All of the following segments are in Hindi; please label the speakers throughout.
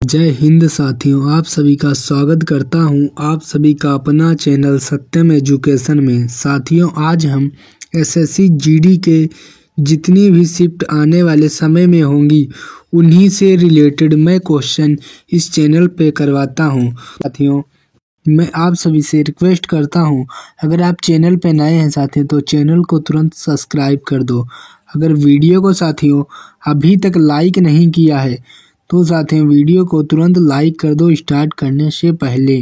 Speaker 1: जय हिंद साथियों, आप सभी का स्वागत करता हूं आप सभी का अपना चैनल सत्यम एजुकेशन में। साथियों, आज हम एसएससी जीडी के जितनी भी शिफ्ट आने वाले समय में होंगी उन्हीं से रिलेटेड मैं क्वेश्चन इस चैनल पे करवाता हूं। साथियों, मैं आप सभी से रिक्वेस्ट करता हूं, अगर आप चैनल पे नए हैं साथियों तो चैनल को तुरंत सब्सक्राइब कर दो। अगर वीडियो को साथियों अभी तक लाइक नहीं किया है तो साथियों वीडियो को तुरंत लाइक कर दो स्टार्ट करने से पहले।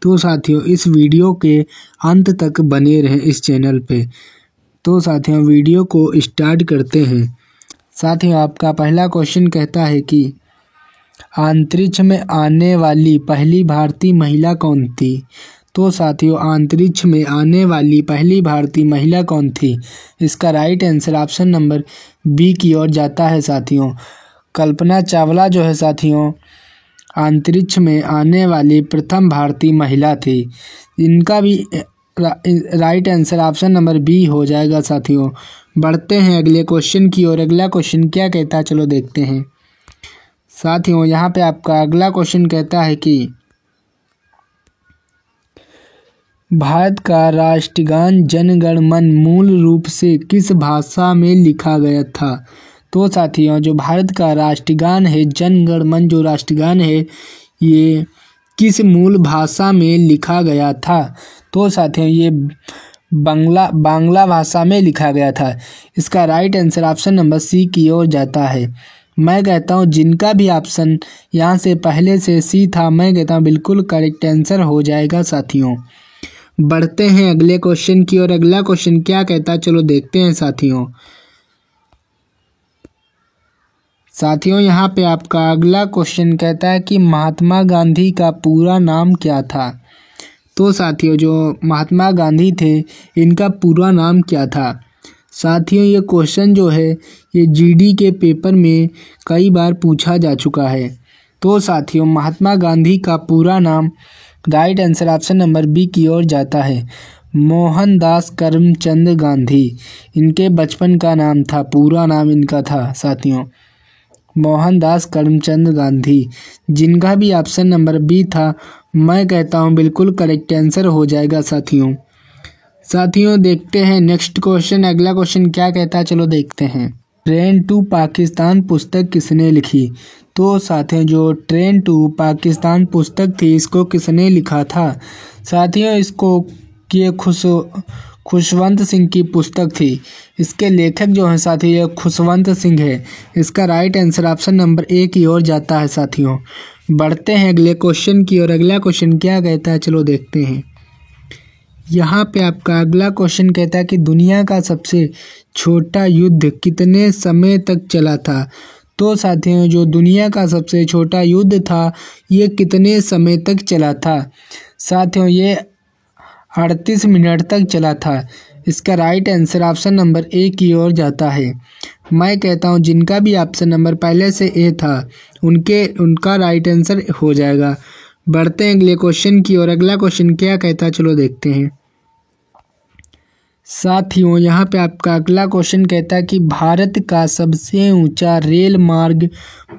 Speaker 1: तो साथियों इस वीडियो के अंत तक बने रहें इस चैनल पे। तो साथियों वीडियो को स्टार्ट करते हैं। साथियों, आपका पहला क्वेश्चन कहता है कि अंतरिक्ष में आने वाली पहली भारतीय महिला कौन थी? तो साथियों अंतरिक्ष में आने वाली पहली भारतीय महिला कौन थी? इसका right answer option number B की ओर जाता है। साथियों कल्पना चावला जो है साथियों अंतरिक्ष में आने वाली प्रथम भारतीय महिला थी। इनका भी right answer option number B हो जाएगा। साथियों बढ़ते हैं अगले क्वेश्चन की ओर। अगला क्वेश्चन क्या कहता है, चलो देखते हैं। साथियों यहाँ पे आपका अगला क्वेश्चन कहता है कि भारत का राष्ट्रगान जन गण मन मूल रूप से किस भाषा में लिखा गया था? तो साथियों जो भारत का राष्ट्रगान है जन गण मन जो राष्ट्रगान है ये किस मूल भाषा में लिखा गया था? तो साथियों ये बांग्ला भाषा में लिखा गया था। इसका right answer option number C की ओर जाता है। मैं कहता हूँ जिनका भी ऑप्शन यहाँ से पहले से सी था, मैं कहता हूँ बिल्कुल करेक्ट आंसर हो जाएगा। साथियों बढ़ते हैं अगले क्वेश्चन की ओर। अगला क्वेश्चन क्या कहता है, चलो देखते हैं। साथियों यहाँ पे आपका अगला क्वेश्चन कहता है कि महात्मा गांधी का पूरा नाम क्या था? तो साथियों जो महात्मा गांधी थे इनका पूरा नाम क्या था? साथियों ये क्वेश्चन जो है ये जीडी के पेपर में कई बार पूछा जा चुका है। तो साथियों महात्मा गांधी का पूरा नाम right answer option number B की ओर जाता है। मोहनदास करमचंद गांधी इनके बचपन का नाम था, पूरा नाम इनका था साथियों मोहनदास करमचंद गांधी। जिनका भी ऑप्शन नंबर बी था, मैं कहता हूँ बिल्कुल करेक्ट आंसर हो जाएगा। साथियों देखते हैं नेक्स्ट क्वेश्चन। अगला क्वेश्चन क्या कहता है, चलो देखते हैं। ट्रेन टू पाकिस्तान पुस्तक किसने लिखी? तो साथियों जो ट्रेन टू पाकिस्तान पुस्तक थी इसको किसने लिखा था? साथियों इसको ये खुशवंत सिंह की पुस्तक थी। इसके लेखक जो हैं साथियों ये खुशवंत सिंह है। इसका right answer option number A की ओर जाता है। साथियों बढ़ते हैं अगले क्वेश्चन की ओर। अगला क्वेश्चन क्या कहता है, चलो देखते हैं। यहाँ पे आपका अगला क्वेश्चन कहता है कि दुनिया का सबसे छोटा युद्ध कितने समय तक चला था? तो साथियों जो दुनिया का सबसे छोटा युद्ध था ये कितने समय तक चला था? साथियों ये 38 मिनट तक चला था। इसका right answer option number A की ओर जाता है। मैं कहता हूँ जिनका भी ऑप्शन नंबर पहले से ए था उनका राइट आंसर हो जाएगा। बढ़ते हैं अगले क्वेश्चन की ओर। अगला क्वेश्चन क्या कहता है, चलो देखते हैं। साथियों यहाँ पे आपका अगला क्वेश्चन कहता है कि भारत का सबसे ऊंचा रेल मार्ग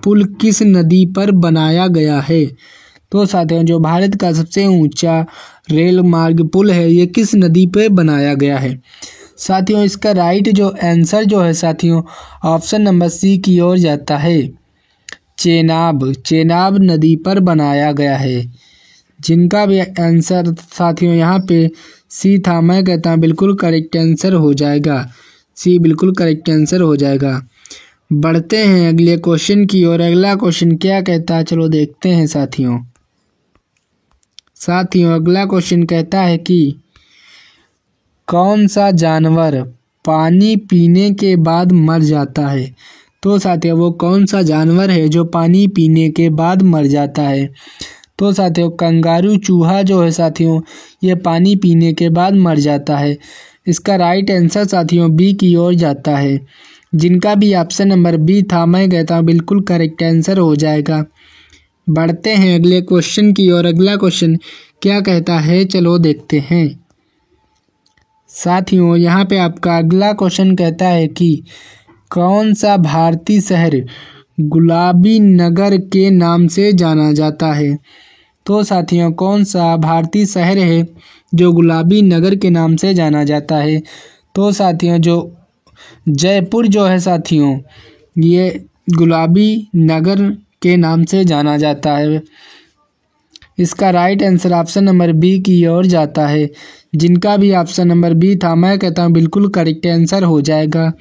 Speaker 1: पुल किस नदी पर बनाया गया है? तो साथियों जो भारत का सबसे ऊंचा रेल मार्ग पुल है ये किस नदी पे बनाया गया है? साथियों इसका राइट जो आंसर जो है साथियों ऑप्शन नंबर सी की ओर जाता है। चेनाब नदी पर बनाया गया है। जिनका भी आंसर साथियों यहाँ पे सी था, मैं कहता हूँ बिल्कुल करेक्ट आंसर हो जाएगा। सी बिल्कुल करेक्ट आंसर हो जाएगा। बढ़ते हैं अगले क्वेश्चन की ओर। अगला क्वेश्चन क्या कहता है, चलो देखते हैं। साथियों अगला क्वेश्चन कहता है कि कौन सा जानवर पानी पीने के बाद मर जाता है? तो साथियों वो कौन सा जानवर है जो पानी पीने के बाद मर जाता है? तो साथियों कंगारू चूहा जो है साथियों ये पानी पीने के बाद मर जाता है। इसका राइट आंसर साथियों बी की ओर जाता है। जिनका भी ऑप्शन नंबर बी था, मैं कहता हूँ बिल्कुल करेक्ट आंसर हो जाएगा। बढ़ते हैं अगले क्वेश्चन की ओर। अगला क्वेश्चन क्या कहता है, चलो देखते हैं। साथियों यहाँ पे आपका अगला क्वेश्चन कहता है कि कौन सा भारतीय शहर गुलाबी नगर के नाम से जाना जाता है? तो साथियों कौन सा भारतीय शहर है जो गुलाबी नगर के नाम से जाना जाता है? तो साथियों जो जयपुर जो है साथियों, ये गुलाबी नगर के नाम से जाना जाता है। इसका right answer option number B की ओर जाता है। जिनका भी ऑप्शन नंबर बी था, मैं कहता हूँ बिल्कुल करेक्ट आंसर हो जाएगा।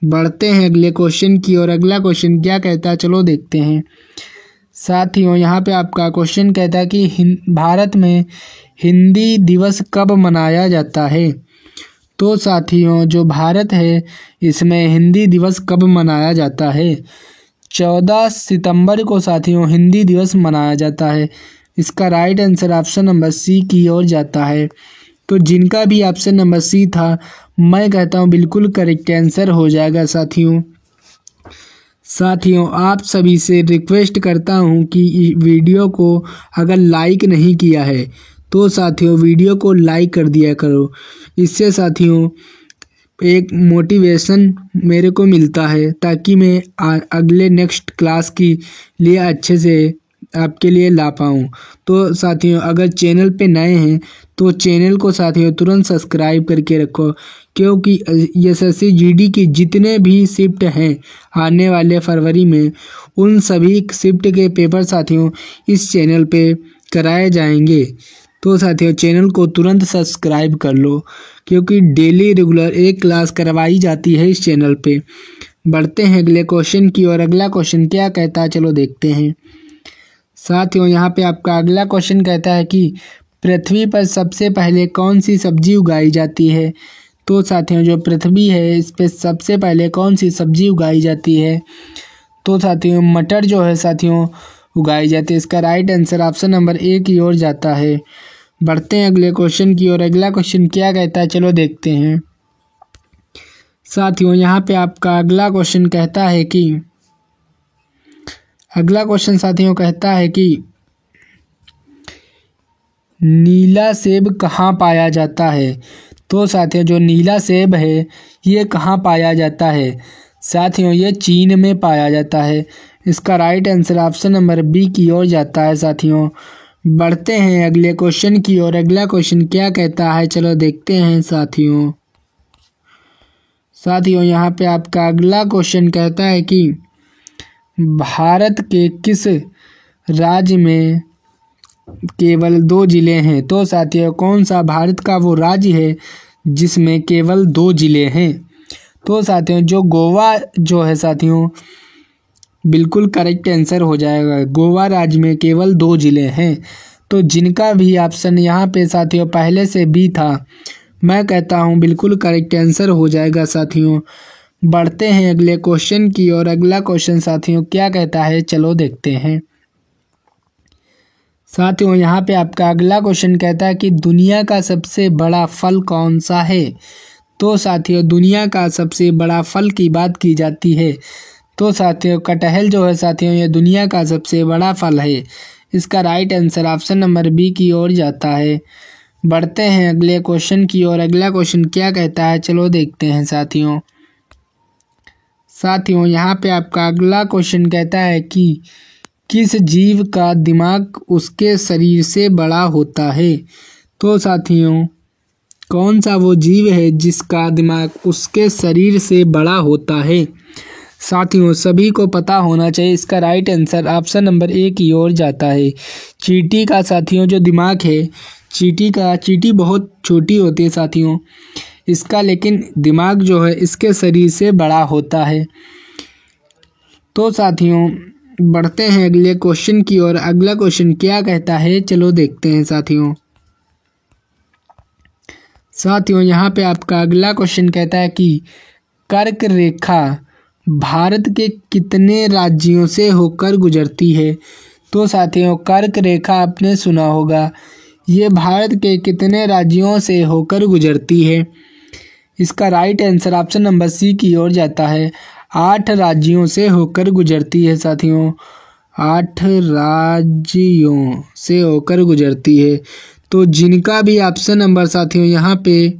Speaker 1: बढ़ते हैं अगले क्वेश्चन की ओर। अगला क्वेश्चन क्या कहता है, चलो देखते हैं। साथियों यहाँ पे आपका क्वेश्चन कहता है कि भारत में हिंदी दिवस कब मनाया जाता है? तो साथियों जो भारत है इसमें हिंदी दिवस कब मनाया जाता है? 14 सितंबर को साथियों हिंदी दिवस मनाया जाता है। इसका right answer option number C की ओर जाता है। तो जिनका भी ऑप्शन नंबर सी था, मैं कहता हूँ बिल्कुल करेक्ट आंसर हो जाएगा साथियों आप सभी से रिक्वेस्ट करता हूँ कि वीडियो को अगर लाइक नहीं किया है तो साथियों वीडियो को लाइक कर दिया करो। इससे साथियों एक मोटिवेशन मेरे को मिलता है ताकि मैं अगले नेक्स्ट क्लास की लिए अच्छे से आपके लिए ला पाऊँ। तो साथियों अगर चैनल पे नए हैं तो चैनल को साथियों तुरंत सब्सक्राइब करके रखो, क्योंकि एसएससी जीडी की जितने भी शिफ्ट हैं आने वाले फरवरी में, उन सभी शिफ्ट के पेपर साथियों इस चैनल पे कराए जाएंगे। तो साथियों चैनल को तुरंत सब्सक्राइब कर लो, क्योंकि डेली रेगुलर एक क्लास करवाई जाती है इस चैनल पे। बढ़ते हैं अगले क्वेश्चन की और अगला क्वेश्चन क्या कहता है, चलो देखते हैं। साथियों यहाँ पे आपका अगला क्वेश्चन कहता है कि पृथ्वी पर सबसे पहले कौन सी सब्जी उगाई जाती है? तो साथियों जो पृथ्वी है इस पे सबसे पहले कौन सी सब्जी उगाई जाती है? तो साथियों मटर जो है साथियों उगाई जाती है। इसका right answer option number A की ओर जाता है। बढ़ते हैं अगले क्वेश्चन की और अगला क्वेश्चन क्या कहता है, चलो देखते हैं। साथियों यहाँ पे आपका अगला क्वेश्चन कहता है कि नीला सेब कहाँ पाया जाता है? तो साथियों जो नीला सेब है ये कहाँ पाया जाता है? साथियों ये चीन में पाया जाता है। इसका right answer option number B की ओर जाता है साथियों। बढ़ते हैं अगले क्वेश्चन की और अगला क्वेश्चन क्या कहता है, चलो देखते हैं साथियों यहाँ पे आपका अगला क्वेश्चन कहता है कि भारत के किस राज्य में केवल 2 जिले हैं? तो साथियों कौन सा भारत का वो राज्य है जिसमें केवल 2 जिले हैं? तो साथियों जो गोवा जो है साथियों बिल्कुल करेक्ट आंसर हो जाएगा। गोवा राज्य में केवल 2 जिले हैं। तो जिनका भी ऑप्शन यहाँ पे साथियों पहले से बी था, मैं कहता हूँ बिल्कुल करेक्ट आंसर हो जाएगा साथियों। बढ़ते हैं अगले क्वेश्चन की और अगला क्वेश्चन साथियों क्या कहता है, चलो देखते हैं। साथियों यहाँ पे आपका अगला क्वेश्चन कहता है कि दुनिया का सबसे बड़ा फल कौन सा है? तो साथियों दुनिया का सबसे बड़ा फल की बात की जाती है तो साथियों कटहल जो है साथियों ये दुनिया का सबसे बड़ा फल है। इसका right answer option number B की ओर जाता है। बढ़ते हैं अगले क्वेश्चन की और अगला क्वेश्चन क्या कहता है, चलो देखते हैं साथियों यहाँ पे आपका अगला क्वेश्चन कहता है कि किस जीव का दिमाग उसके शरीर से बड़ा होता है? तो साथियों कौन सा वो जीव है जिसका दिमाग उसके शरीर से बड़ा होता है? साथियों सभी को पता होना चाहिए। इसका right answer option number A की ओर जाता है। चींटी का साथियों जो दिमाग है, चींटी बहुत छोटी होती है साथियों, इसका लेकिन दिमाग जो है इसके शरीर से बड़ा होता है। तो साथियों बढ़ते हैं अगले क्वेश्चन की और अगला क्वेश्चन क्या कहता है, चलो देखते हैं साथियों यहाँ पे आपका अगला क्वेश्चन कहता है कि कर्क रेखा भारत के कितने राज्यों से होकर गुजरती है? तो साथियों कर्क रेखा आपने सुना होगा, ये भारत के कितने राज्यों से होकर गुजरती है? इसका right answer option number C की ओर जाता है। 8 राज्यों से होकर गुजरती है साथियों, 8 राज्यों से होकर गुजरती है। तो जिनका भी ऑप्शन नंबर साथियों यहाँ पे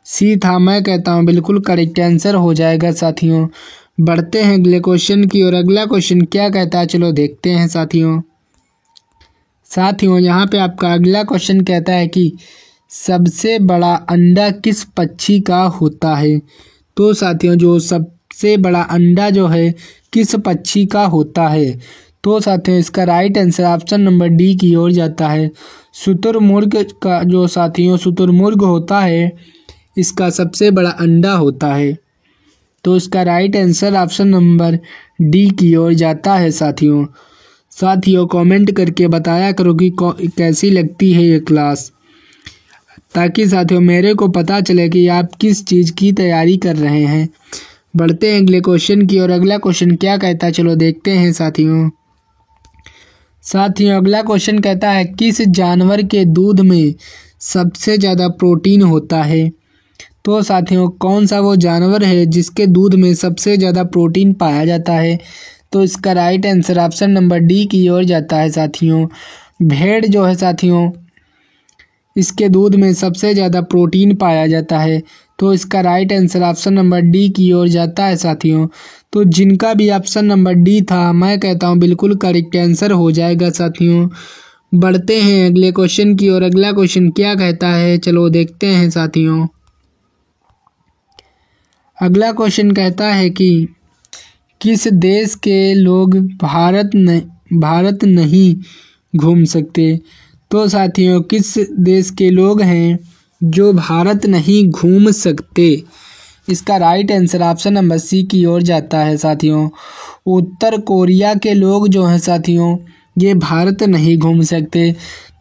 Speaker 1: सी था, मैं कहता हूँ बिल्कुल करेक्ट आंसर हो जाएगा साथियों। बढ़ते हैं अगले क्वेश्चन की ओर। अगला क्वेश्चन क्या कहता है, चलो देखते हैं साथियों। यहाँ पे आपका अगला क्वेश्चन कहता है कि सबसे बड़ा अंडा किस पक्षी का होता है। तो साथियों जो सबसे बड़ा अंडा जो है किस पक्षी का होता है। तो साथियों इसका right answer option number D की ओर जाता है। शुतुरमुर्ग का जो साथियों शुतुरमुर्ग होता है इसका सबसे बड़ा अंडा होता है। तो इसका right answer option number D की ओर जाता है साथियों कमेंट करके बताया करो कि कैसी लगती है ये क्लास, ताकि साथियों मेरे को पता चले कि आप किस चीज़ की तैयारी कर रहे हैं। बढ़ते हैं अगले क्वेश्चन की ओर। अगला क्वेश्चन क्या कहता है, चलो देखते हैं साथियों। अगला क्वेश्चन कहता है किस जानवर के दूध में सबसे ज़्यादा प्रोटीन होता है। तो साथियों कौन सा वो जानवर है जिसके दूध में सबसे ज़्यादा प्रोटीन पाया जाता है। तो इसका right answer option number D की ओर जाता है साथियों। भेड़ जो है साथियों इसके दूध में सबसे ज़्यादा प्रोटीन पाया जाता है। तो इसका right answer option number D की ओर जाता है साथियों। तो जिनका भी ऑप्शन नंबर डी था मैं कहता हूँ बिल्कुल करेक्ट आंसर हो जाएगा साथियों। बढ़ते हैं अगले क्वेश्चन की ओर। अगला क्वेश्चन क्या कहता है, चलो देखते हैं साथियों। अगला क्वेश्चन कहता है कि किस देश के लोग भारत नहीं घूम सकते। तो साथियों किस देश के लोग हैं जो भारत नहीं घूम सकते। इसका right answer option number C की ओर जाता है साथियों। उत्तर कोरिया के लोग जो हैं साथियों ये भारत नहीं घूम सकते।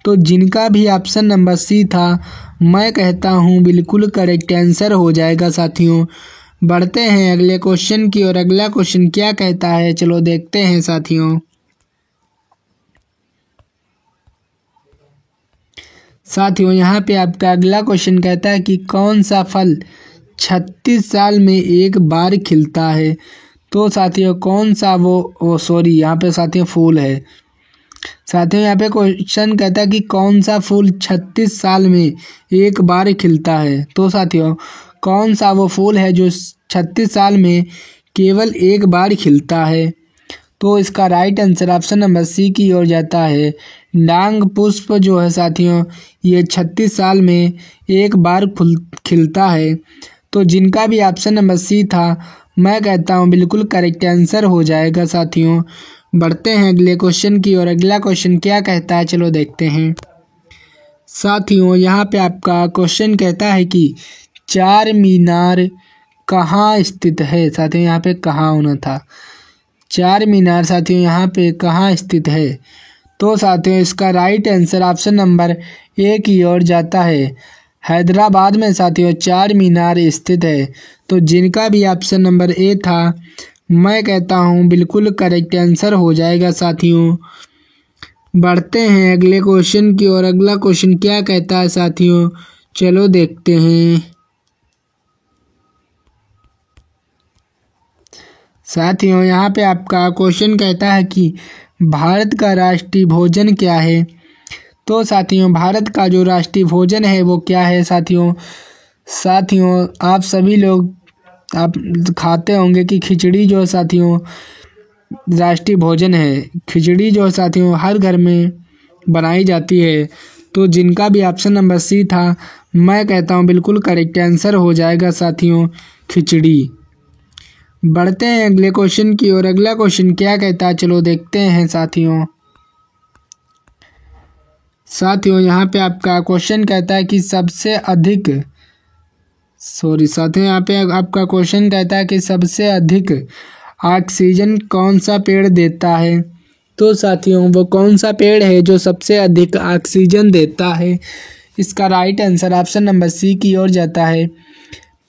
Speaker 1: तो जिनका भी ऑप्शन नंबर सी था मैं कहता हूँ बिल्कुल करेक्ट आंसर हो जाएगा साथियों। बढ़ते हैं अगले क्वेश्चन की ओर। अगला क्वेश्चन क्या कहता है, चलो देखते हैं साथियों। यहाँ पे आपका अगला क्वेश्चन कहता है कि कौन सा फल 36 साल में एक बार खिलता है। तो साथियों कौन सा यहाँ पे साथियों फूल है। यहाँ पे क्वेश्चन कहता है कि कौन सा फूल 36 साल में एक बार खिलता है। तो साथियों कौन सा वो फूल है जो 36 साल में केवल एक बार खिलता है। तो इसका right answer option number C की ओर जाता है। डांग पुष्प जो है साथियों ये 36 साल में एक बार खिलता है। तो जिनका भी ऑप्शन नंबर सी था मैं कहता हूँ बिल्कुल करेक्ट आंसर हो जाएगा साथियों। बढ़ते हैं अगले क्वेश्चन की ओर। अगला क्वेश्चन क्या कहता है, चलो देखते हैं साथियों। यहाँ पे आपका क्वेश्चन कहता है कि चार मीनार कहाँ स्थित है। साथियों यहाँ पे कहाँ होना था, चार मीनार साथियों यहाँ पे कहाँ स्थित है। तो साथियों इसका right answer option number A की ओर जाता है। हैदराबाद में साथियों चार मीनार स्थित है। तो जिनका भी ऑप्शन नंबर ए था मैं कहता हूँ बिल्कुल करेक्ट आंसर हो जाएगा साथियों। बढ़ते हैं अगले क्वेश्चन की ओर। अगला क्वेश्चन क्या कहता है साथियों, चलो देखते हैं साथियों। यहाँ पे आपका क्वेश्चन कहता है कि भारत का राष्ट्रीय भोजन क्या है। तो साथियों भारत का जो राष्ट्रीय भोजन है वो क्या है साथियों। आप सभी लोग आप खाते होंगे कि खिचड़ी जो है साथियों राष्ट्रीय भोजन है। खिचड़ी जो है साथियों हर घर में बनाई जाती है। तो जिनका भी ऑप्शन नंबर सी था मैं कहता हूँ बिल्कुल करेक्ट आंसर हो जाएगा साथियों, खिचड़ी। बढ़ते हैं अगले क्वेश्चन की ओर। अगला क्वेश्चन क्या कहता है, चलो देखते हैं साथियों। यहाँ पे आपका क्वेश्चन कहता है कि यहाँ पे आपका क्वेश्चन कहता है कि सबसे अधिक ऑक्सीजन कौन सा पेड़ देता है। तो साथियों वो कौन सा पेड़ है जो सबसे अधिक ऑक्सीजन देता है। इसका right answer option number C की ओर जाता है।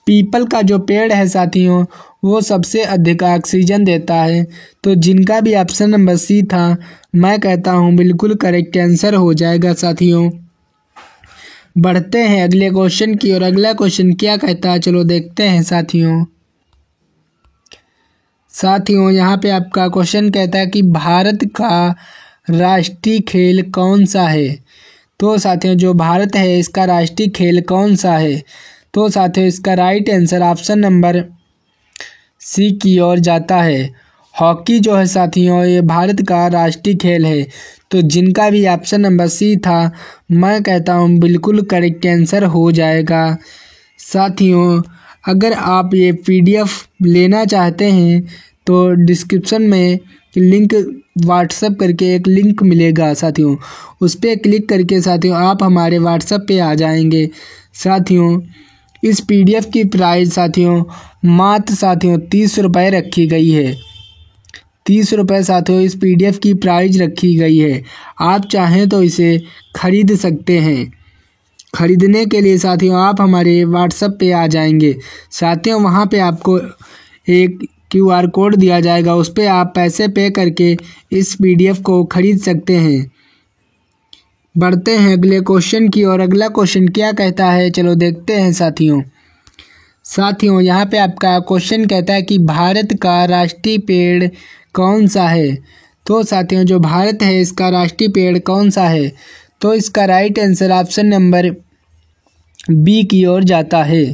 Speaker 1: पीपल का जो पेड़ है साथियों वो सबसे अधिक ऑक्सीजन देता है। तो जिनका भी ऑप्शन नंबर सी था मैं कहता हूँ बिल्कुल करेक्ट आंसर हो जाएगा साथियों। बढ़ते हैं अगले क्वेश्चन की ओर। अगला क्वेश्चन क्या कहता है, चलो देखते हैं साथियों। यहाँ पे आपका क्वेश्चन कहता है कि भारत का राष्ट्रीय खेल कौन सा है। तो साथियों जो भारत है इसका राष्ट्रीय खेल कौन सा है। तो साथियों इसका right answer option number C की ओर जाता है। हॉकी जो है साथियों ये भारत का राष्ट्रीय खेल है। तो जिनका भी ऑप्शन नंबर सी था मैं कहता हूँ बिल्कुल करेक्ट आंसर हो जाएगा। साथियों अगर आप ये PDF लेना चाहते हैं तो डिस्क्रिप्शन में लिंक व्हाट्सएप करके एक लिंक मिलेगा साथियों, उस पर क्लिक करके साथियों आप हमारे व्हाट्सएप पे आ जाएंगे। साथियों इस PDF की प्राइस साथियों मात्र साथियों 30 रुपये रखी गई है। 30 रुपये साथियों इस PDF की प्राइस रखी गई है। आप चाहें तो इसे खरीद सकते हैं। खरीदने के लिए साथियों आप हमारे व्हाट्सएप पे आ जाएंगे। साथियों वहाँ पे आपको एक QR कोड दिया जाएगा, उस पर आप पैसे पे करके इस PDF को खरीद सकते हैं। बढ़ते हैं अगले क्वेश्चन की और अगला क्वेश्चन क्या कहता है चलो देखते हैं साथियों यहाँ पे आपका क्वेश्चन कहता है कि भारत का राष्ट्रीय पेड़ कौन सा है। तो साथियों जो भारत है इसका राष्ट्रीय पेड़ कौन सा है, तो इसका right answer option number B की ओर जाता है।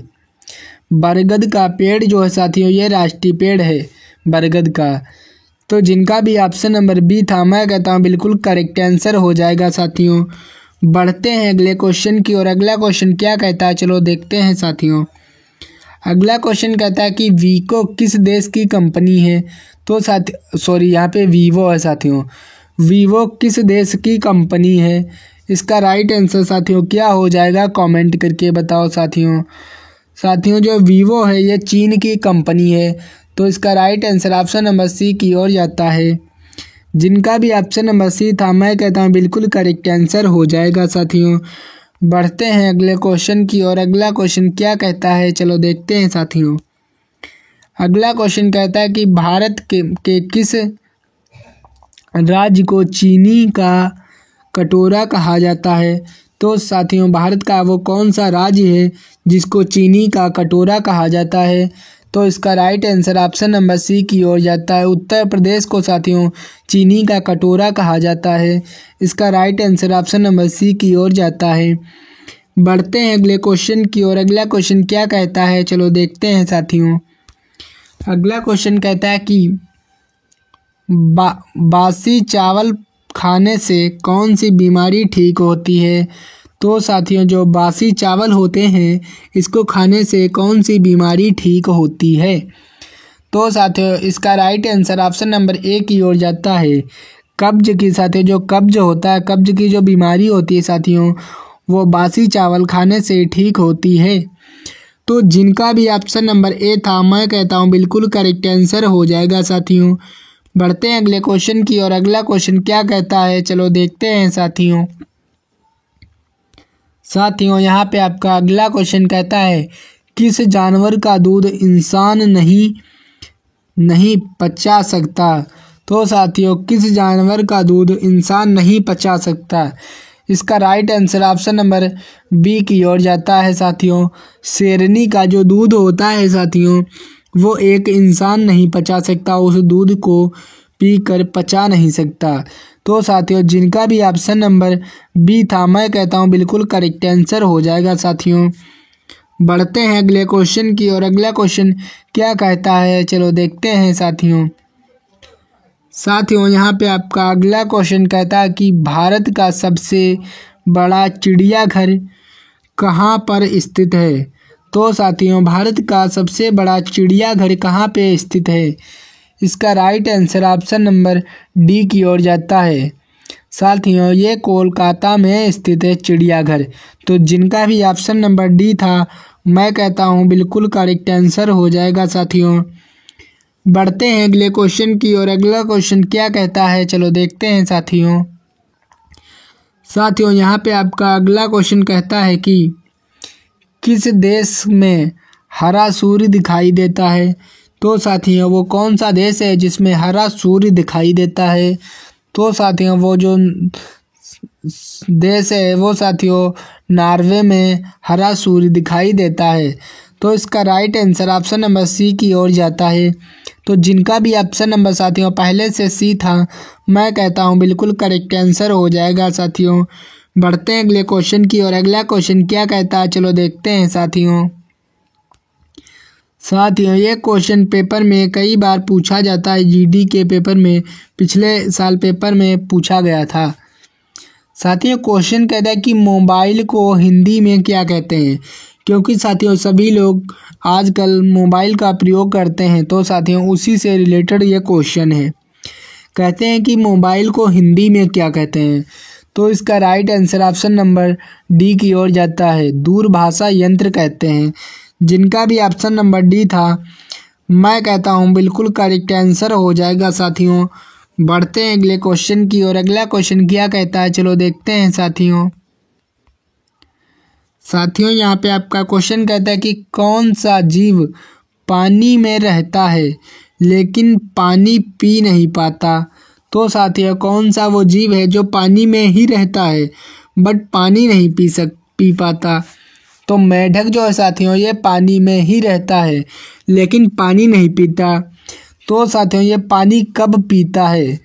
Speaker 1: बरगद का पेड़ जो है साथियों ये राष्ट्रीय पेड़ है बरगद का। तो जिनका भी ऑप्शन नंबर बी था मैं कहता हूँ बिल्कुल करेक्ट आंसर हो जाएगा। साथियों बढ़ते हैं अगले क्वेश्चन की और अगला क्वेश्चन क्या कहता है चलो देखते हैं साथियों। अगला क्वेश्चन कहता है कि वीको किस देश की कंपनी है। तो यहाँ पे वीवो है साथियों। वीवो किस देश की कंपनी है, इसका राइट आंसर साथियों क्या हो जाएगा कमेंट करके बताओ साथियों जो वीवो है ये चीन की कंपनी है। तो इसका right answer option number C की ओर जाता है। जिनका भी ऑप्शन नंबर सी था मैं कहता हूँ बिल्कुल करेक्ट आंसर हो जाएगा। साथियों बढ़ते हैं अगले क्वेश्चन की और अगला क्वेश्चन क्या कहता है चलो देखते हैं साथियों। अगला क्वेश्चन कहता है कि भारत के किस राज्य को चीनी का कटोरा कहा जाता है। तो साथियों भारत का वो कौन सा राज्य है जिसको चीनी का कटोरा कहा जाता है। तो इसका right answer option number C की ओर जाता है। उत्तर प्रदेश को साथियों चीनी का कटोरा कहा जाता है। इसका right answer option number C की ओर जाता है। बढ़ते हैं अगले क्वेश्चन की और अगला क्वेश्चन क्या कहता है चलो देखते हैं साथियों। अगला क्वेश्चन कहता है कि बासी चावल खाने से कौन सी बीमारी ठीक होती है। तो साथियों जो बासी चावल होते हैं इसको खाने से कौन सी बीमारी ठीक होती है। तो साथियों इसका right answer option number A की ओर जाता है। कब्ज की साथियों जो कब्ज होता है, कब्ज की जो बीमारी होती है साथियों वो बासी चावल खाने से ठीक होती है। तो जिनका भी ऑप्शन नंबर ए था मैं कहता हूँ बिल्कुल करेक्ट आंसर हो जाएगा। साथियों बढ़ते हैं अगले क्वेश्चन की और अगला क्वेश्चन क्या कहता है चलो देखते हैं साथियों यहाँ पे आपका अगला क्वेश्चन कहता है किस जानवर का दूध इंसान नहीं पचा सकता। तो साथियों किस जानवर का दूध इंसान नहीं पचा सकता, इसका right answer option number B की ओर जाता है। साथियों शेरनी का जो दूध होता है साथियों वो एक इंसान नहीं पचा सकता, उस दूध को पीकर पचा नहीं सकता। तो साथियों जिनका भी ऑप्शन नंबर बी था मैं कहता हूँ बिल्कुल करेक्ट आंसर हो जाएगा। साथियों बढ़ते हैं अगले क्वेश्चन की और अगला क्वेश्चन क्या कहता है चलो देखते हैं साथियों यहाँ पे आपका अगला क्वेश्चन कहता है कि भारत का सबसे बड़ा चिड़ियाघर कहाँ पर स्थित है। तो साथियों भारत का सबसे बड़ा चिड़ियाघर कहाँ पे स्थित है, इसका right answer option number D की ओर जाता है। साथियों ये कोलकाता में स्थित है चिड़ियाघर। तो जिनका भी ऑप्शन नंबर डी था मैं कहता हूँ बिल्कुल करेक्ट आंसर हो जाएगा। साथियों बढ़ते हैं अगले क्वेश्चन की और अगला क्वेश्चन क्या कहता है चलो देखते हैं साथियों यहाँ पे आपका अगला क्वेश्चन कहता है कि किस देश में हरा सूर्य दिखाई देता है। तो साथियों वो कौन सा देश है जिसमें हरा सूर्य दिखाई देता है। तो साथियों वो जो देश है वो साथियों नॉर्वे में हरा सूर्य दिखाई देता है। तो इसका right answer option number C की ओर जाता है। तो जिनका भी ऑप्शन नंबर साथियों पहले से सी था मैं कहता हूँ बिल्कुल करेक्ट आंसर हो जाएगा। साथियों बढ़ते हैं अगले क्वेश्चन की और अगला क्वेश्चन क्या कहता है चलो देखते हैं साथियों ये क्वेश्चन पेपर में कई बार पूछा जाता है, जीडी के पेपर में पिछले साल पेपर में पूछा गया था। साथियों क्वेश्चन कहता है कि मोबाइल को हिंदी में क्या कहते हैं, क्योंकि साथियों सभी लोग आजकल मोबाइल का प्रयोग करते हैं, तो साथियों उसी से रिलेटेड ये क्वेश्चन है। कहते हैं कि मोबाइल को हिंदी में क्या कहते हैं, तो इसका right answer option number D की ओर जाता है, दूरभाषा यंत्र कहते हैं। जिनका भी ऑप्शन नंबर डी था, मैं कहता हूँ बिल्कुल करेक्ट आंसर हो जाएगा। साथियों बढ़ते हैं अगले क्वेश्चन की ओर। अगला क्वेश्चन क्या कहता है, चलो देखते हैं साथियों। यहाँ पे आपका क्वेश्चन कहता है कि कौन सा जीव पानी में रहता है लेकिन पानी पी नहीं पाता। तो साथियों कौन सा वो जीव है जो पानी में ही रहता है बट पानी नहीं पी पाता। तो मेढक जो है साथियों ये पानी में ही रहता है लेकिन पानी नहीं पीता। तो साथियों ये पानी कब पीता है,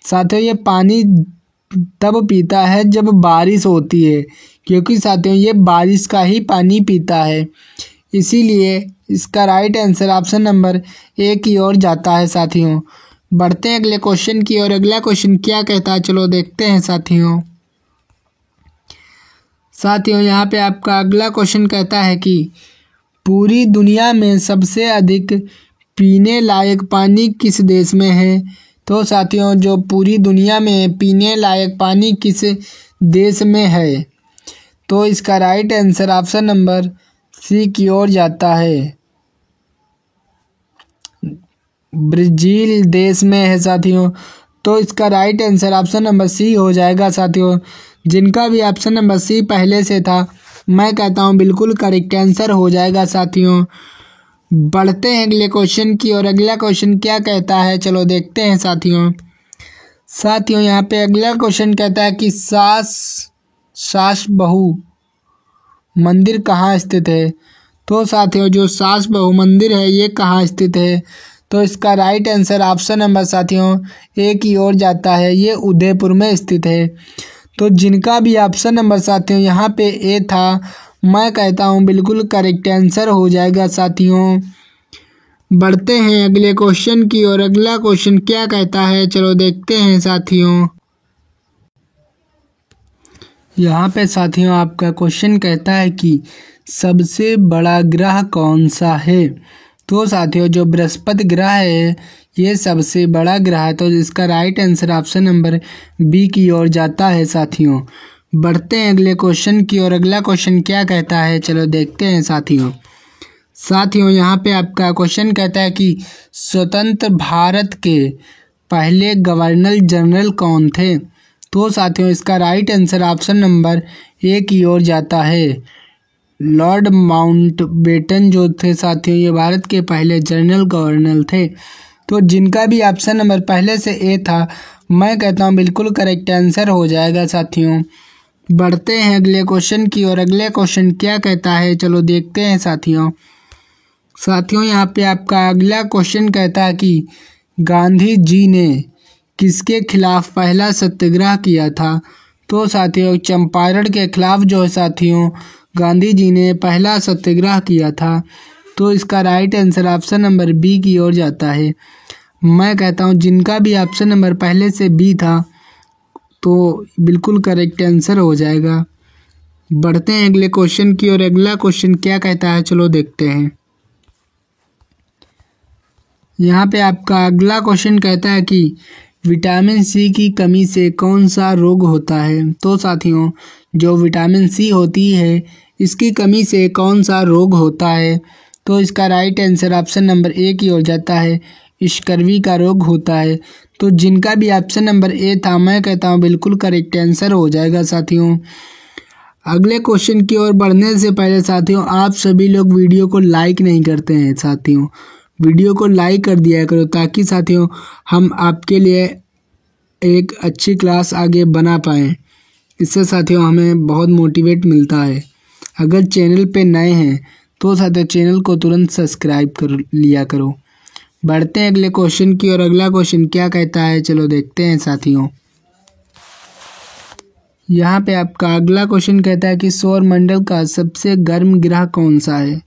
Speaker 1: साथियों ये पानी तब पीता है जब बारिश होती है, क्योंकि साथियों ये बारिश का ही पानी पीता है। इसीलिए इसका right answer option number A की ओर जाता है। साथियों बढ़ते हैं अगले क्वेश्चन की ओर। अगला क्वेश्चन क्या कहता है, चलो देखते हैं साथियों। यहाँ पे आपका अगला क्वेश्चन कहता है कि पूरी दुनिया में सबसे अधिक पीने लायक पानी किस देश में है। तो साथियों जो पूरी दुनिया में पीने लायक पानी किस देश में है, तो इसका right answer option number C की ओर जाता है, ब्राज़ील देश में है। साथियों तो इसका right answer option number C हो जाएगा। साथियों जिनका भी ऑप्शन नंबर सी पहले से था, मैं कहता हूँ बिल्कुल करेक्ट आंसर हो जाएगा। साथियों बढ़ते हैं अगले क्वेश्चन की और अगला क्वेश्चन क्या कहता है, चलो देखते हैं साथियों। यहाँ पे अगला क्वेश्चन कहता है कि सास बहू मंदिर कहाँ स्थित है। तो साथियों जो सास बहू मंदिर है ये कहाँ स्थित है, तो इसका राइट आंसर ऑप्शन नंबर साथियों ए की ओर जाता है, ये उदयपुर में स्थित है। तो जिनका भी ऑप्शन नंबर साथियों यहाँ पे ए था, मैं कहता हूँ बिल्कुल करेक्ट आंसर हो जाएगा। साथियों बढ़ते हैं अगले क्वेश्चन की और अगला क्वेश्चन क्या कहता है, चलो देखते हैं साथियों। यहाँ पे साथियों आपका क्वेश्चन कहता है कि सबसे बड़ा ग्रह कौन सा है। तो साथियों जो बृहस्पति ग्रह है ये सबसे बड़ा ग्रह है, तो इसका right answer option number B की ओर जाता है। साथियों बढ़ते हैं अगले क्वेश्चन की और अगला क्वेश्चन क्या कहता है, चलो देखते हैं साथियों। यहाँ पे आपका क्वेश्चन कहता है कि स्वतंत्र भारत के पहले गवर्नर जनरल कौन थे। तो साथियों इसका right answer option number A की ओर जाता है, लॉर्ड माउंटबेटन जो थे साथियों ये भारत के पहले जनरल गवर्नर थे। तो जिनका भी ऑप्शन नंबर पहले से ए था, मैं कहता हूँ बिल्कुल करेक्ट आंसर हो जाएगा। साथियों बढ़ते हैं अगले क्वेश्चन की और अगले क्वेश्चन क्या कहता है, चलो देखते हैं साथियों। यहाँ पे आपका अगला क्वेश्चन कहता है कि गांधी जी ने किसके खिलाफ पहला सत्याग्रह किया था। तो साथियों चंपारण के खिलाफ जो है साथियों गांधी जी ने पहला सत्याग्रह किया था, तो इसका right answer option number B की ओर जाता है। मैं कहता हूँ जिनका भी ऑप्शन नंबर पहले से बी था, तो बिल्कुल करेक्ट आंसर हो जाएगा। बढ़ते हैं अगले क्वेश्चन की और अगला क्वेश्चन क्या कहता है, चलो देखते हैं। यहाँ पे आपका अगला क्वेश्चन कहता है कि विटामिन सी की कमी से कौन सा रोग होता है। तो साथियों जो विटामिन सी होती है इसकी कमी से कौन सा रोग होता है, तो इसका right answer option number A की ओर जाता है, स्कर्वी का रोग होता है। तो जिनका भी ऑप्शन नंबर ए था, मैं कहता हूँ बिल्कुल करेक्ट आंसर हो जाएगा। साथियों अगले क्वेश्चन की ओर बढ़ने से पहले साथियों आप सभी लोग वीडियो को लाइक नहीं करते हैं। साथियों वीडियो को लाइक कर दिया करो, ताकि साथियों हम आपके लिए एक अच्छी क्लास आगे बना पाएँ। इससे साथियों हमें बहुत मोटिवेट मिलता है। अगर चैनल पे नए हैं तो साथियों चैनल को तुरंत सब्सक्राइब कर लिया करो। बढ़ते हैं अगले क्वेश्चन की और अगला क्वेश्चन क्या कहता है, चलो देखते हैं साथियों। यहाँ पे आपका अगला क्वेश्चन कहता है कि सौरमंडल का सबसे गर्म ग्रह कौन सा है।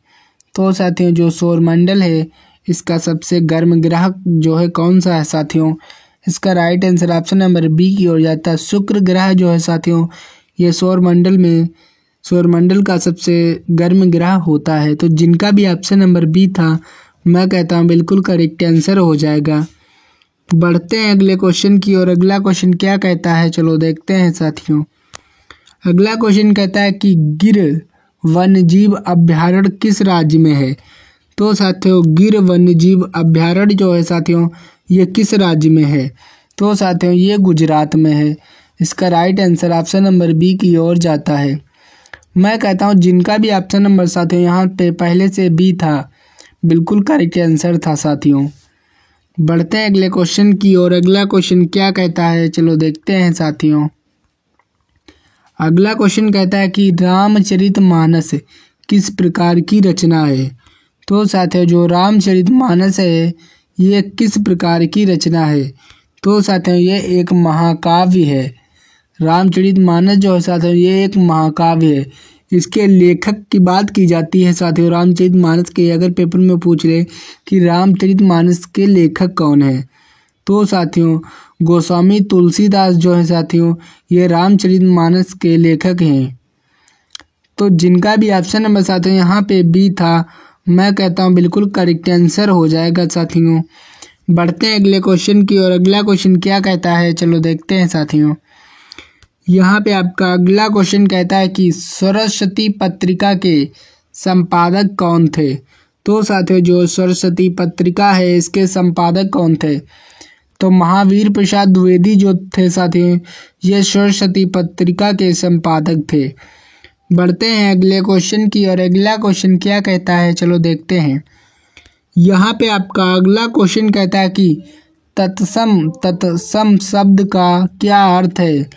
Speaker 1: तो साथियों जो सौरमंडल है इसका सबसे गर्म ग्रह जो है कौन सा है साथियों? इसका right answer option number B की ओर जाता है। शुक्र ग्रह जो है साथियों ये सौरमंडल का सबसे गर्म ग्रह होता है। तो जिनका भी ऑप्शन नंबर बी था मैं कहता हूँ बिल्कुल करेक्ट आंसर हो जाएगा। बढ़ते हैं अगले क्वेश्चन की ओर। अगला क्वेश्चन क्या कहता है चलो देखते हैं साथियों। अगला क्वेश्चन कहता है कि गिर वन्यजीव अभ्यारण्य किस राज्य में है? तो साथियों गिर वन्यजीव अभ्यारण्य जो है साथियों ये किस राज्य में है? तो साथियों ये गुजरात में है। इसका right answer option number B की ओर जाता है। मैं कहता हूँ जिनका भी ऑप्शन नंबर साथियों यहाँ पे पहले से बी था बिल्कुल करेक्ट आंसर था साथियों। बढ़ते हैं अगले क्वेश्चन की ओर। अगला क्वेश्चन क्या कहता है चलो देखते हैं साथियों। अगला क्वेश्चन कहता है कि रामचरितमानस किस प्रकार की रचना है? तो साथियों जो रामचरितमानस है ये किस प्रकार की रचना है? तो साथियों ये एक महाकाव्य है। रामचरितमानस जो है साथियों ये एक महाकाव्य है। इसके लेखक की बात की जाती है साथियों। रामचरितमानस के अगर पेपर में पूछ ले कि रामचरितमानस के लेखक कौन है तो साथियों गोस्वामी तुलसीदास जो है साथियों ये रामचरितमानस के लेखक हैं। तो जिनका भी ऑप्शन नंबर साथियों यहाँ पे बी था मैं कहता हूँ बिल्कुल करेक्ट आंसर हो जाएगा साथियों। बढ़ते हैं अगले क्वेश्चन की ओर। अगला क्वेश्चन क्या कहता है चलो देखते हैं साथियों। यहाँ पे आपका अगला क्वेश्चन कहता है कि सरस्वती पत्रिका के संपादक कौन थे? तो साथियों जो सरस्वती पत्रिका है इसके संपादक कौन थे? तो महावीर प्रसाद द्विवेदी जो थे साथियों ये सरस्वती पत्रिका के संपादक थे। बढ़ते हैं अगले क्वेश्चन की और अगला क्वेश्चन क्या कहता है चलो देखते हैं। यहाँ पे आपका अगला क्वेश्चन कहता है कि तत्सम शब्द का क्या अर्थ है?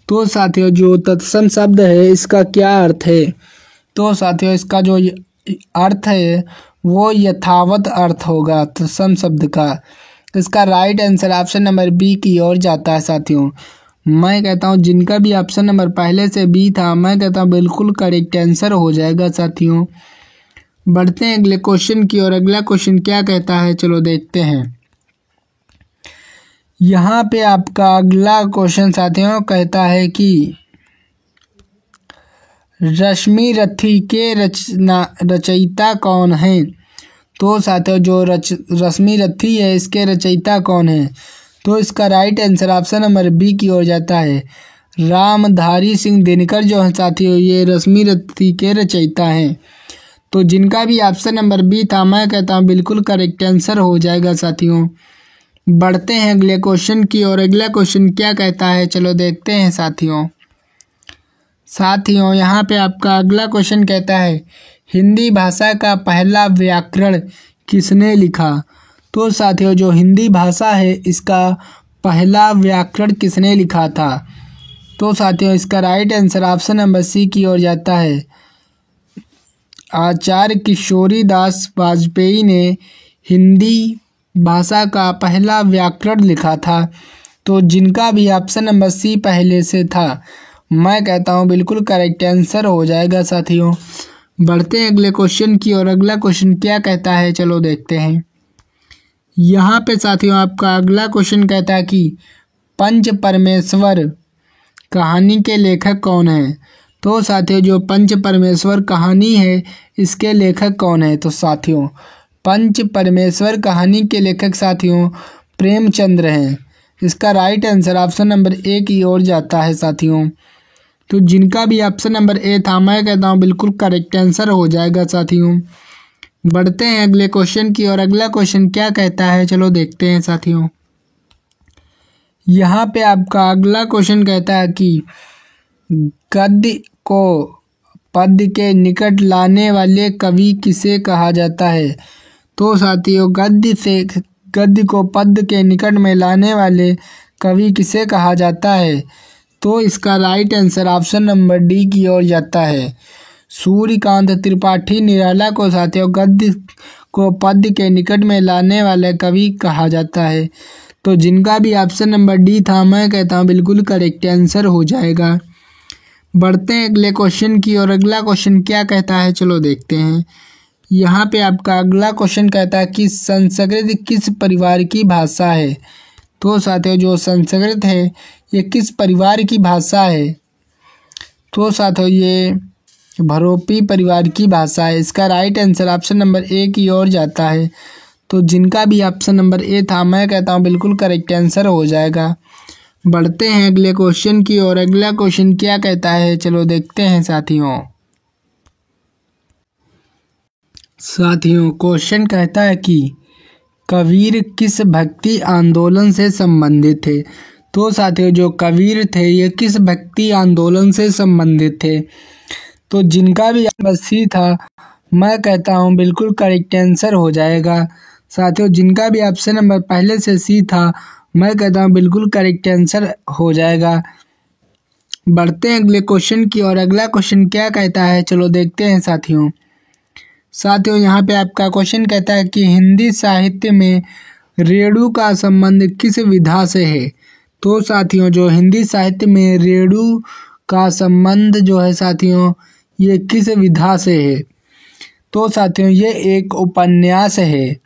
Speaker 1: तो साथियों जो तत्सम शब्द है इसका क्या अर्थ है? तो साथियों इसका जो अर्थ है वो यथावत अर्थ होगा तत्सम शब्द का। इसका right answer option number B की ओर जाता है साथियों। मैं कहता हूँ जिनका भी ऑप्शन नंबर पहले से बी था मैं कहता हूँ बिल्कुल करेक्ट आंसर हो जाएगा साथियों। बढ़ते हैं अगले क्वेश्चन की और अगला क्वेश्चन क्या कहता है चलो देखते हैं। यहाँ पे आपका अगला क्वेश्चन साथियों कहता है कि रश्मि रथी के रचयिता कौन है? तो साथियों जो रश्मि रथी है इसके रचयिता कौन है? तो इसका right answer option number B की ओर जाता है। रामधारी सिंह दिनकर जो है साथियों ये रश्मि रथी के रचयिता हैं। तो जिनका भी ऑप्शन नंबर बी था मैं कहता हूँ बिल्कुल करेक्ट आंसर हो जाएगा साथियों। बढ़ते हैं अगले क्वेश्चन की और अगला क्वेश्चन क्या कहता है चलो देखते हैं साथियों यहाँ पे आपका अगला क्वेश्चन कहता है हिंदी भाषा का पहला व्याकरण किसने लिखा? तो साथियों जो हिंदी भाषा है इसका पहला व्याकरण किसने लिखा था? तो साथियों इसका right answer option number C की ओर जाता है। आचार्य किशोरीदास वाजपेयी ने हिंदी भाषा का पहला व्याकरण लिखा था। तो जिनका भी ऑप्शन नंबर सी पहले से था मैं कहता हूँ बिल्कुल करेक्ट आंसर हो जाएगा साथियों। बढ़ते हैं अगले क्वेश्चन की और अगला क्वेश्चन क्या कहता है चलो देखते हैं। यहाँ पे साथियों आपका अगला क्वेश्चन कहता है कि पंच परमेश्वर कहानी के लेखक कौन है? तो साथियों जो पंच परमेश्वर कहानी है इसके लेखक कौन है? तो साथियों पंच परमेश्वर कहानी के लेखक साथियों प्रेमचंद्र हैं। इसका right answer option number A की ओर जाता है साथियों। तो जिनका भी ऑप्शन नंबर ए था मैं कहता हूँ बिल्कुल करेक्ट आंसर हो जाएगा साथियों। बढ़ते हैं अगले क्वेश्चन की और अगला क्वेश्चन क्या कहता है चलो देखते हैं साथियों। यहाँ पे आपका अगला क्वेश्चन कहता है कि गद्य को पद्य के निकट लाने वाले कवि किसे कहा जाता है? तो साथियों गद्य को पद्य के निकट में लाने वाले कवि किसे कहा जाता है? तो इसका right answer option number D की ओर जाता है। सूर्यकांत त्रिपाठी निराला को साथियों गद्य को पद्य के निकट में लाने वाले कवि कहा जाता है। तो जिनका भी ऑप्शन नंबर डी था मैं कहता हूँ बिल्कुल करेक्ट आंसर हो जाएगा। बढ़ते हैं अगले क्वेश्चन की और अगला क्वेश्चन क्या कहता है चलो देखते हैं। यहाँ पे आपका अगला क्वेश्चन कहता है कि संस्कृत किस परिवार की भाषा है। तो साथियों जो संस्कृत है ये किस परिवार की भाषा है। तो साथियों ये भरोपी परिवार की भाषा है। इसका right answer option number A की ओर जाता है। तो जिनका भी ऑप्शन नंबर ए था मैं कहता हूँ बिल्कुल करेक्ट आंसर हो जाएगा। बढ़ते हैं अगले क्वेश्चन की ओर। अगला क्वेश्चन क्या कहता है चलो देखते हैं साथियों। क्वेश्चन कहता है कि कबीर किस भक्ति आंदोलन से संबंधित थे। तो साथियों जो कबीर थे ये किस भक्ति आंदोलन से संबंधित थे। तो जिनका भी नंबर सी था मैं कहता हूँ बिल्कुल करेक्ट आंसर हो जाएगा। साथियों जिनका भी ऑप्शन नंबर पहले से सी था मैं कहता हूँ बिल्कुल करेक्ट आंसर हो जाएगा। बढ़ते हैं अगले क्वेश्चन की और अगला क्वेश्चन क्या कहता है चलो देखते हैं साथियों। यहाँ पे आपका क्वेश्चन कहता है कि हिंदी साहित्य में रेणु का संबंध किस विधा से है। तो साथियों जो हिंदी साहित्य में रेणु का संबंध जो है साथियों ये किस विधा से है। तो साथियों ये एक उपन्यास है।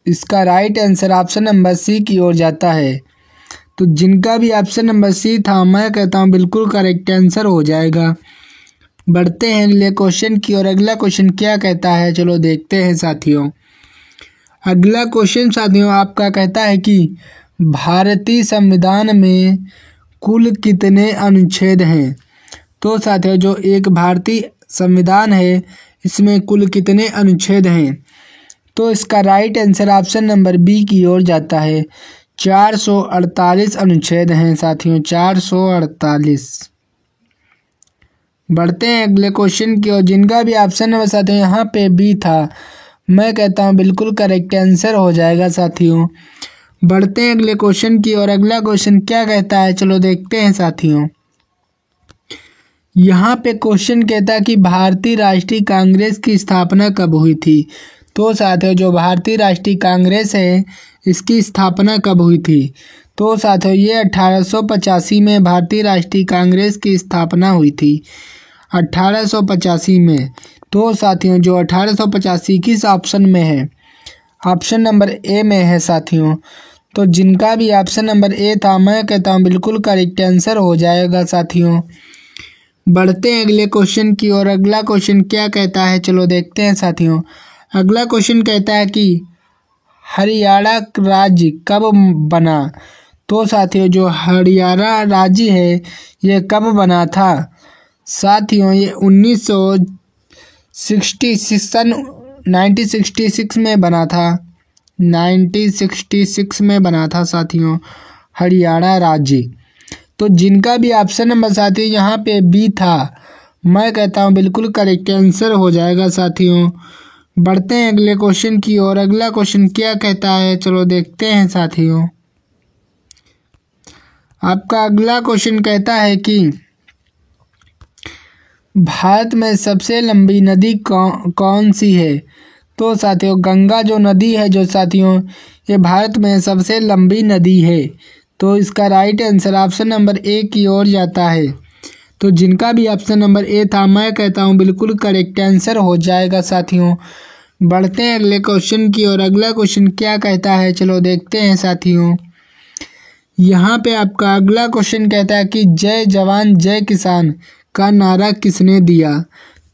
Speaker 1: इसका right answer option number C की ओर जाता है। तो जिनका भी ऑप्शन नंबर सी था मैं कहता हूँ बिल्कुल करेक्ट आंसर हो जाएगा। बढ़ते हैं अगले क्वेश्चन की और अगला क्वेश्चन क्या कहता है चलो देखते हैं साथियों। अगला क्वेश्चन साथियों आपका कहता है कि भारतीय संविधान में कुल कितने अनुच्छेद हैं। तो साथियों जो एक भारतीय संविधान है इसमें कुल कितने अनुच्छेद हैं। तो इसका right answer option number B की ओर जाता है। 448 अनुच्छेद हैं साथियों 448। बढ़ते हैं अगले क्वेश्चन की और जिनका भी ऑप्शन नंबर साथियों यहाँ पे बी था मैं कहता हूँ बिल्कुल करेक्ट आंसर हो जाएगा साथियों। बढ़ते हैं अगले क्वेश्चन की और अगला क्वेश्चन क्या कहता है चलो देखते हैं साथियों। यहाँ पे क्वेश्चन कहता है कि भारतीय राष्ट्रीय कांग्रेस की स्थापना कब हुई थी। तो साथियों जो भारतीय राष्ट्रीय कांग्रेस है इसकी स्थापना कब हुई थी। तो साथियों ये 1885 में भारतीय राष्ट्रीय कांग्रेस की स्थापना हुई थी 1885 में। तो साथियों जो 1885 किस ऑप्शन में है ऑप्शन नंबर ए में है साथियों। तो जिनका भी ऑप्शन नंबर ए था मैं कहता हूँ बिल्कुल करेक्ट आंसर हो जाएगा साथियों। बढ़ते हैं अगले क्वेश्चन की और अगला क्वेश्चन क्या कहता है चलो देखते हैं साथियों। अगला क्वेश्चन कहता है कि हरियाणा राज्य कब बना। तो साथियों जो हरियाणा राज्य है ये कब बना था। साथियों ये 1966 में बना था 1966 में बना था साथियों हरियाणा राज्य। तो जिनका भी ऑप्शन नंबर साथियों यहाँ पे बी था मैं कहता हूँ बिल्कुल करेक्ट आंसर हो जाएगा साथियों। बढ़ते हैं अगले क्वेश्चन की और अगला क्वेश्चन क्या कहता है चलो देखते हैं साथियों। आपका अगला क्वेश्चन कहता है कि भारत में सबसे लंबी नदी कौन सी है। तो साथियों गंगा जो नदी है जो साथियों ये भारत में सबसे लंबी नदी है। तो इसका right answer option number A की ओर जाता है। तो जिनका भी ऑप्शन नंबर ए था मैं कहता हूँ बिल्कुल करेक्ट आंसर हो जाएगा साथियों। बढ़ते हैं अगले क्वेश्चन की और अगला क्वेश्चन क्या कहता है चलो देखते हैं साथियों। यहाँ पे आपका अगला क्वेश्चन कहता है कि जय जवान जय किसान का नारा किसने दिया।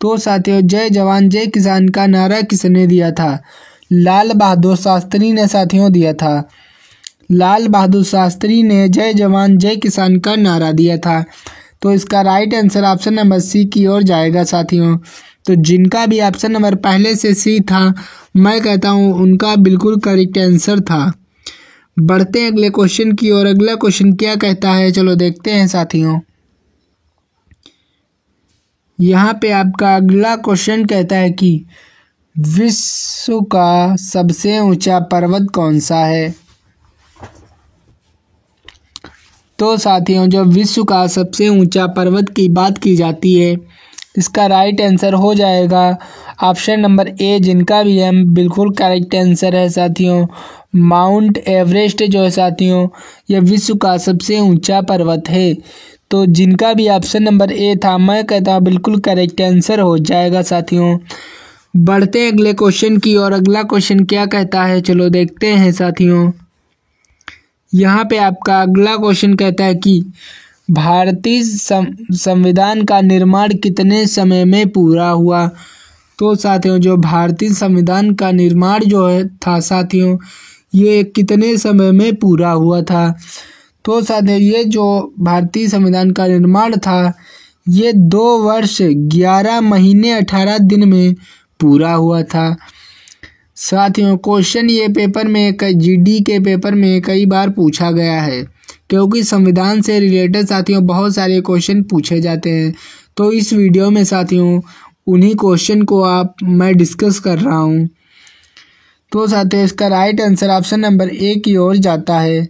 Speaker 1: तो साथियों जय जवान जय किसान का नारा किसने दिया था। लाल बहादुर शास्त्री ने साथियों दिया था। लाल बहादुर शास्त्री ने जय जवान जय किसान का नारा दिया था। तो इसका right answer option number C की ओर जाएगा साथियों। तो जिनका भी ऑप्शन नंबर पहले से सी था मैं कहता हूँ उनका बिल्कुल करेक्ट आंसर था। बढ़ते हैं अगले क्वेश्चन की और अगला क्वेश्चन क्या कहता है चलो देखते हैं साथियों। यहाँ पे आपका अगला क्वेश्चन कहता है कि विश्व का सबसे ऊंचा पर्वत कौन सा है। तो साथियों जो विश्व का सबसे ऊंचा पर्वत की बात की जाती है इसका राइट आंसर हो जाएगा ऑप्शन नंबर ए। जिनका भी है बिल्कुल करेक्ट आंसर है साथियों। माउंट एवरेस्ट जो है साथियों यह विश्व का सबसे ऊंचा पर्वत है। तो जिनका भी ऑप्शन नंबर ए था मैं कहता हूँ बिल्कुल करेक्ट आंसर हो जाएगा साथियों। बढ़ते हैं अगले क्वेश्चन की ओर। अगला क्वेश्चन क्या कहता है, चलो देखते हैं साथियों। यहाँ पे आपका अगला क्वेश्चन कहता है कि भारतीय संविधान का निर्माण कितने समय में पूरा हुआ। तो साथियों जो भारतीय संविधान का निर्माण जो है था साथियों, ये कितने समय में पूरा हुआ था। तो साथियों ये जो भारतीय संविधान का निर्माण था, ये 2 वर्ष 11 महीने 18 दिन में पूरा हुआ था। साथियों क्वेश्चन ये पेपर में जीडी के पेपर में कई बार पूछा गया है, क्योंकि संविधान से रिलेटेड साथियों बहुत सारे क्वेश्चन पूछे जाते हैं। तो इस वीडियो में साथियों उन्हीं क्वेश्चन को मैं डिस्कस कर रहा हूँ। तो साथियों इसका right answer option number A की ओर जाता है।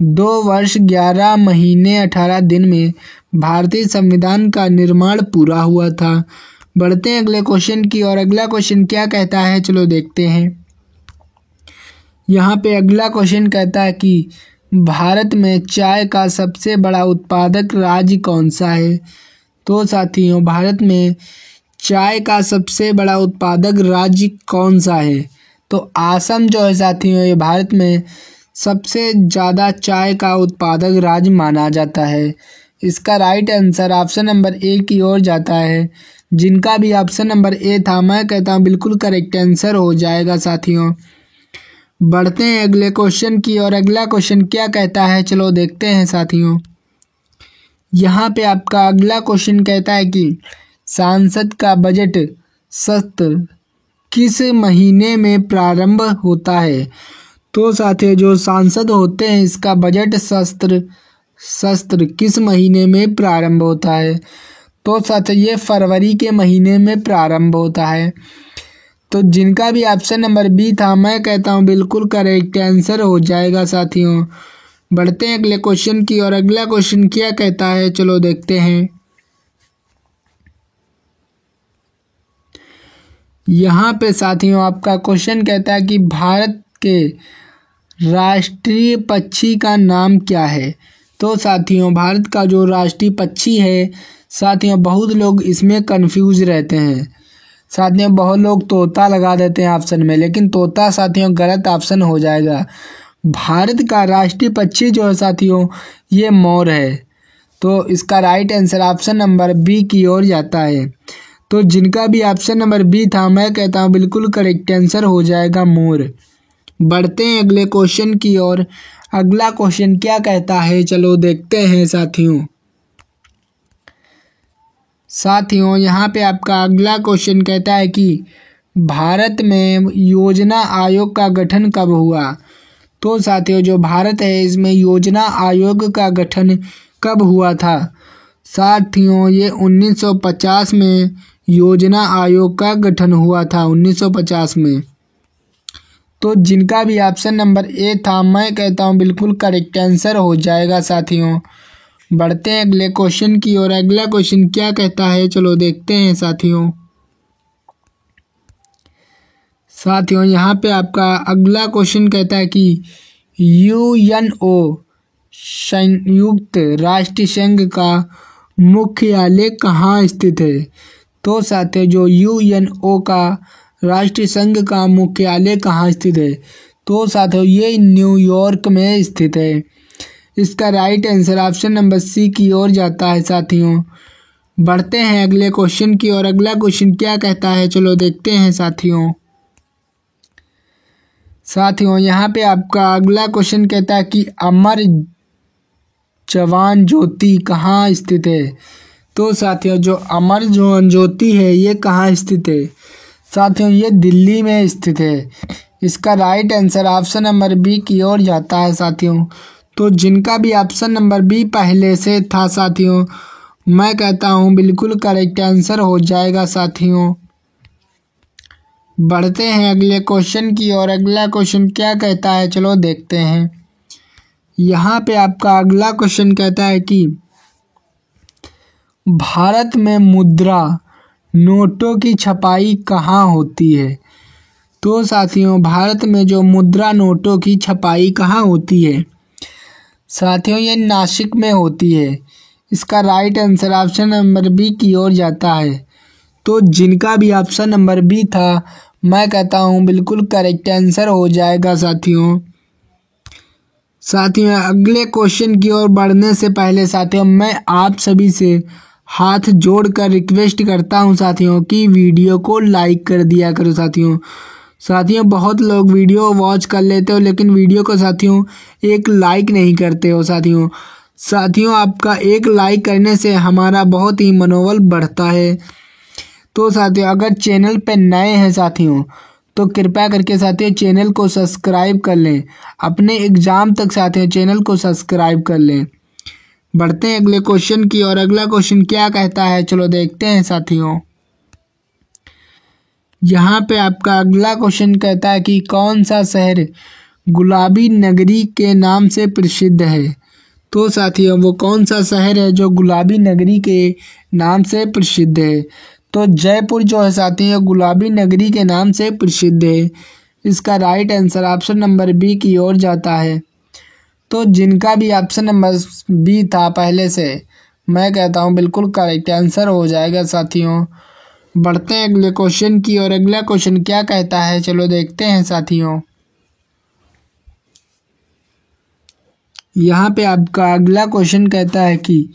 Speaker 1: 2 वर्ष 11 महीने 18 दिन में भारतीय संविधान का निर्माण पूरा हुआ था। बढ़ते हैं अगले क्वेश्चन की और अगला क्वेश्चन क्या कहता है, चलो देखते हैं। यहाँ पे अगला क्वेश्चन कहता है कि भारत में चाय का सबसे बड़ा उत्पादक राज्य कौन सा है। तो साथियों भारत में चाय का सबसे बड़ा उत्पादक राज्य कौन सा है। तो असम जो है साथियों, ये भारत में सबसे ज़्यादा चाय का उत्पादक राज्य माना जाता है। इसका right answer option number A की ओर जाता है। जिनका भी ऑप्शन नंबर ए था, मैं कहता हूँ बिल्कुल करेक्ट आंसर हो जाएगा साथियों। बढ़ते हैं अगले क्वेश्चन की और अगला क्वेश्चन क्या कहता है, चलो देखते हैं साथियों। यहाँ पे आपका अगला क्वेश्चन कहता है कि संसद का बजट सत्र किस महीने में प्रारंभ होता है। तो साथियों जो सांसद होते हैं, इसका बजट सत्र किस महीने में प्रारंभ होता है। तो साथियों ये फरवरी के महीने में प्रारंभ होता है। तो जिनका भी ऑप्शन नंबर बी था, मैं कहता हूँ बिल्कुल करेक्ट आंसर हो जाएगा साथियों। बढ़ते हैं अगले क्वेश्चन की और अगला क्वेश्चन क्या कहता है, चलो देखते हैं। यहाँ पे साथियों आपका क्वेश्चन कहता है कि भारत के राष्ट्रीय पक्षी का नाम क्या है। तो साथियों भारत का जो राष्ट्रीय पक्षी है साथियों, बहुत लोग इसमें कंफ्यूज रहते हैं साथियों। बहुत लोग तोता लगा देते हैं ऑप्शन में, लेकिन तोता साथियों गलत ऑप्शन हो जाएगा। भारत का राष्ट्रीय पक्षी जो है साथियों, ये मोर है। तो इसका right answer option number B की ओर जाता है। तो जिनका भी ऑप्शन नंबर बी था, मैं कहता हूँ बिल्कुल करेक्ट आंसर हो जाएगा मोर। बढ़ते हैं अगले क्वेश्चन की ओर। अगला क्वेश्चन क्या कहता है, चलो देखते हैं साथियों यहाँ पे आपका अगला क्वेश्चन कहता है कि भारत में योजना आयोग का गठन कब हुआ। तो साथियों जो भारत है, इसमें योजना आयोग का गठन कब हुआ था। साथियों ये 1950 में योजना आयोग का गठन हुआ था, 1950 में। तो जिनका भी ऑप्शन नंबर ए था, मैं कहता हूँ बिल्कुल करेक्ट आंसर हो जाएगा साथियों। बढ़ते हैं अगले क्वेश्चन की और अगला क्वेश्चन क्या कहता है, चलो देखते हैं साथियों यहाँ पे आपका अगला क्वेश्चन कहता है कि यूएनओ संयुक्त राष्ट्र संघ का मुख्यालय कहाँ स्थित है। तो साथियों जो यूएनओ का राष्ट्रीय संघ का मुख्यालय कहाँ स्थित है। तो साथियों ये न्यूयॉर्क में स्थित है। इसका right answer option number C की ओर जाता है साथियों। बढ़ते हैं अगले क्वेश्चन की और अगला क्वेश्चन क्या कहता है, चलो देखते हैं साथियों यहाँ पे आपका अगला क्वेश्चन कहता है कि अमर जवान ज्योति कहाँ स्थित है। तो साथियों जो अमर जवान ज्योति है, ये कहाँ स्थित है। साथियों ये दिल्ली में स्थित है। इसका right answer option number B की ओर जाता है साथियों। तो जिनका भी ऑप्शन नंबर बी पहले से था साथियों, मैं कहता हूँ बिल्कुल करेक्ट आंसर हो जाएगा साथियों। बढ़ते हैं अगले क्वेश्चन की और अगला क्वेश्चन क्या कहता है, चलो देखते हैं। यहाँ पे आपका अगला क्वेश्चन कहता है कि भारत में मुद्रा नोटों की छपाई कहाँ होती है। तो साथियों भारत में जो मुद्रा नोटों की छपाई कहाँ होती है। साथियों ये नासिक में होती है। इसका right answer option number B की ओर जाता है। तो जिनका भी ऑप्शन नंबर बी था, मैं कहता हूँ बिल्कुल करेक्ट आंसर हो जाएगा साथियों। साथियों अगले क्वेश्चन की ओर बढ़ने से पहले साथियों मैं आप सभी से हाथ जोड़कर रिक्वेस्ट करता हूं साथियों कि वीडियो को लाइक कर दिया करो साथियों बहुत लोग वीडियो वॉच कर लेते हो लेकिन वीडियो को साथियों एक लाइक नहीं करते हो साथियों आपका एक लाइक करने से हमारा बहुत ही मनोबल बढ़ता है। तो साथियों अगर चैनल पे नए हैं साथियों तो कृपया करके साथियों चैनल को सब्सक्राइब कर लें। अपने एग्जाम तक साथियों चैनल को सब्सक्राइब कर लें। बढ़ते हैं अगले क्वेश्चन की और अगला क्वेश्चन क्या कहता है, चलो देखते हैं साथियों। यहाँ पे आपका अगला क्वेश्चन कहता है कि कौन सा शहर गुलाबी नगरी के नाम से प्रसिद्ध है। तो साथियों वो कौन सा शहर है जो गुलाबी नगरी के नाम से प्रसिद्ध है। तो जयपुर जो है साथियों गुलाबी नगरी के नाम से प्रसिद्ध है। इसका right answer option number B की ओर जाता है। तो जिनका भी ऑप्शन नंबर बी था पहले से, मैं कहता हूँ बिल्कुल करेक्ट आंसर हो जाएगा साथियों। बढ़ते हैं अगले क्वेश्चन की और अगला क्वेश्चन क्या कहता है, चलो देखते हैं साथियों। यहाँ पे आपका अगला क्वेश्चन कहता है कि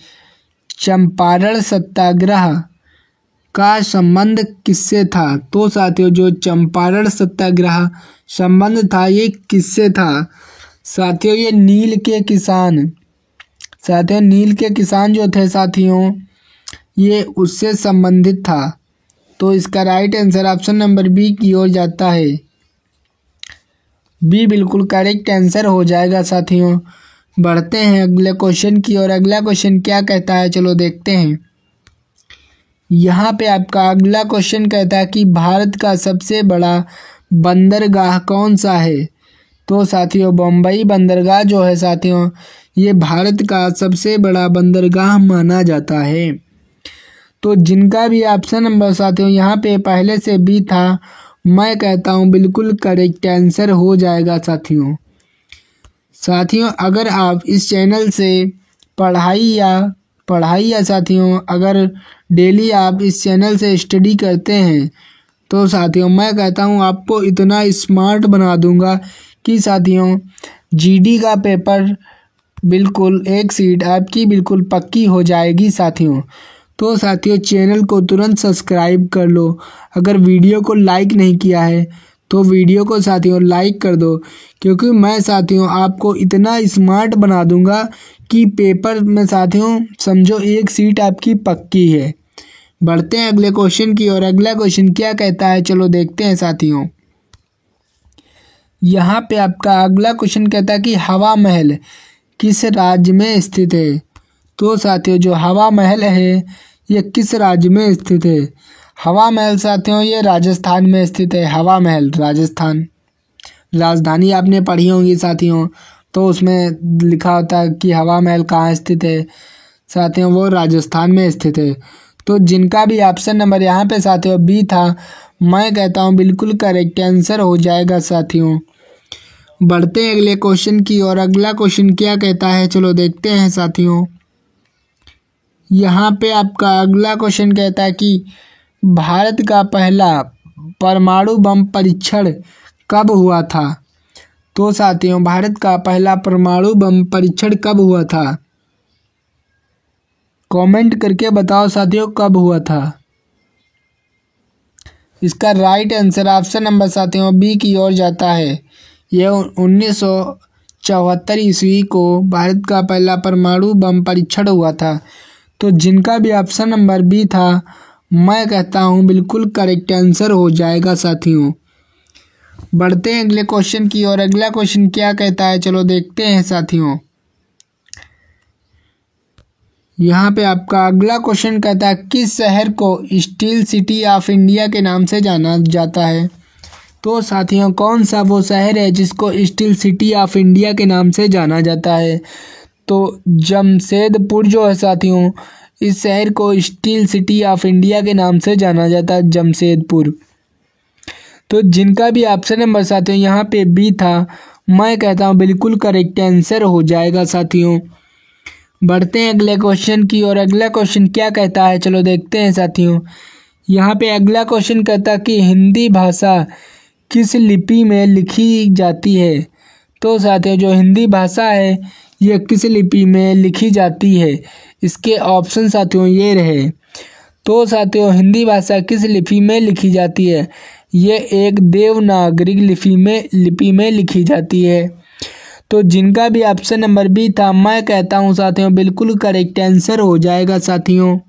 Speaker 1: चंपारण सत्याग्रह का संबंध किससे था। तो साथियों जो चंपारण सत्याग्रह संबंध था ये किससे था। साथियों ये नील के किसान जो थे साथियों ये उससे संबंधित था। तो इसका right answer option number B की ओर जाता है। बी बिल्कुल करेक्ट आंसर हो जाएगा साथियों। बढ़ते हैं अगले क्वेश्चन की और अगला क्वेश्चन क्या कहता है, चलो देखते हैं। यहाँ पे आपका अगला क्वेश्चन कहता है कि भारत का सबसे बड़ा बंदरगाह कौन सा है। तो साथियों बम्बई बंदरगाह जो है साथियों ये भारत का सबसे बड़ा बंदरगाह माना जाता है। तो जिनका भी ऑप्शन नंबर साथियों यहाँ पे पहले से बी था, मैं कहता हूँ बिल्कुल करेक्ट आंसर हो जाएगा साथियों अगर आप इस चैनल से पढ़ाई या साथियों अगर डेली आप इस चैनल से स्टडी करते हैं तो साथियों मैं कहता हूँ आपको इतना स्मार्ट बना दूंगा कि साथियों जीडी का पेपर बिल्कुल एक सीट आपकी बिल्कुल पक्की हो जाएगी साथियों। तो साथियों चैनल को तुरंत सब्सक्राइब कर लो। अगर वीडियो को लाइक नहीं किया है तो वीडियो को साथियों लाइक कर दो, क्योंकि मैं साथियों आपको इतना स्मार्ट बना दूंगा कि पेपर में साथियों समझो एक सीट आपकी पक्की है। बढ़ते हैं अगले क्वेश्चन की और अगला क्वेश्चन क्या कहता है, चलो देखते हैं साथियों। यहाँ पे आपका अगला क्वेश्चन कहता है कि हवा महल किस राज्य में स्थित है। तो साथियों जो हवा महल है ये किस राज्य में स्थित है। हवा महल साथियों ये राजस्थान में स्थित है। हवा महल राजस्थान, राजधानी आपने पढ़ी होंगी साथियों, तो उसमें लिखा होता है कि हवा महल कहाँ स्थित है साथियों, वो राजस्थान में स्थित है। तो जिनका भी ऑप्शन नंबर यहाँ पे साथियों बी था, मैं कहता हूँ बिल्कुल करेक्ट आंसर हो जाएगा साथियों। बढ़ते हैं अगले क्वेश्चन की और अगला क्वेश्चन क्या कहता है, चलो देखते हैं साथियों। यहाँ पे आपका अगला क्वेश्चन कहता है कि भारत का पहला परमाणु बम परीक्षण कब हुआ था। तो साथियों भारत का पहला परमाणु बम परीक्षण कब हुआ था, कमेंट करके बताओ साथियों कब हुआ था। इसका राइट आंसर ऑप्शन नंबर साथियों बी की ओर जाता है। यह 1974 ईस्वी को भारत का पहला परमाणु बम परीक्षण हुआ था। तो जिनका भी ऑप्शन नंबर बी था, मैं कहता हूँ बिल्कुल करेक्ट आंसर हो जाएगा साथियों। बढ़ते हैं अगले क्वेश्चन की और अगला क्वेश्चन क्या कहता है, चलो देखते हैं साथियों। यहाँ पे आपका अगला क्वेश्चन कहता है किस शहर को स्टील सिटी ऑफ इंडिया के नाम से जाना जाता है। तो साथियों कौन सा वो शहर है जिसको स्टील सिटी ऑफ इंडिया के नाम से जाना जाता है। तो जमशेदपुर जो है साथियों इस शहर को स्टील सिटी ऑफ इंडिया के नाम से जाना जाता है, जमशेदपुर। तो जिनका भी ऑप्शन नंबर साथियों यहाँ पे बी था, मैं कहता हूँ बिल्कुल करेक्ट आंसर हो जाएगा साथियों। बढ़ते हैं अगले क्वेश्चन की और अगला क्वेश्चन क्या कहता है, चलो देखते हैं साथियों। यहाँ पे अगला क्वेश्चन कहता है कि हिंदी भाषा किस लिपि में लिखी जाती है। तो साथियों जो हिंदी भाषा है ये किस लिपि में लिखी जाती है, इसके ऑप्शन साथियों ये रहे। तो साथियों हिंदी भाषा किस लिपि में लिखी जाती है, ये एक देवनागरी लिपि में लिखी जाती है। तो जिनका भी ऑप्शन नंबर बी था, मैं कहता हूँ साथियों बिल्कुल करेक्ट आंसर हो जाएगा साथियों।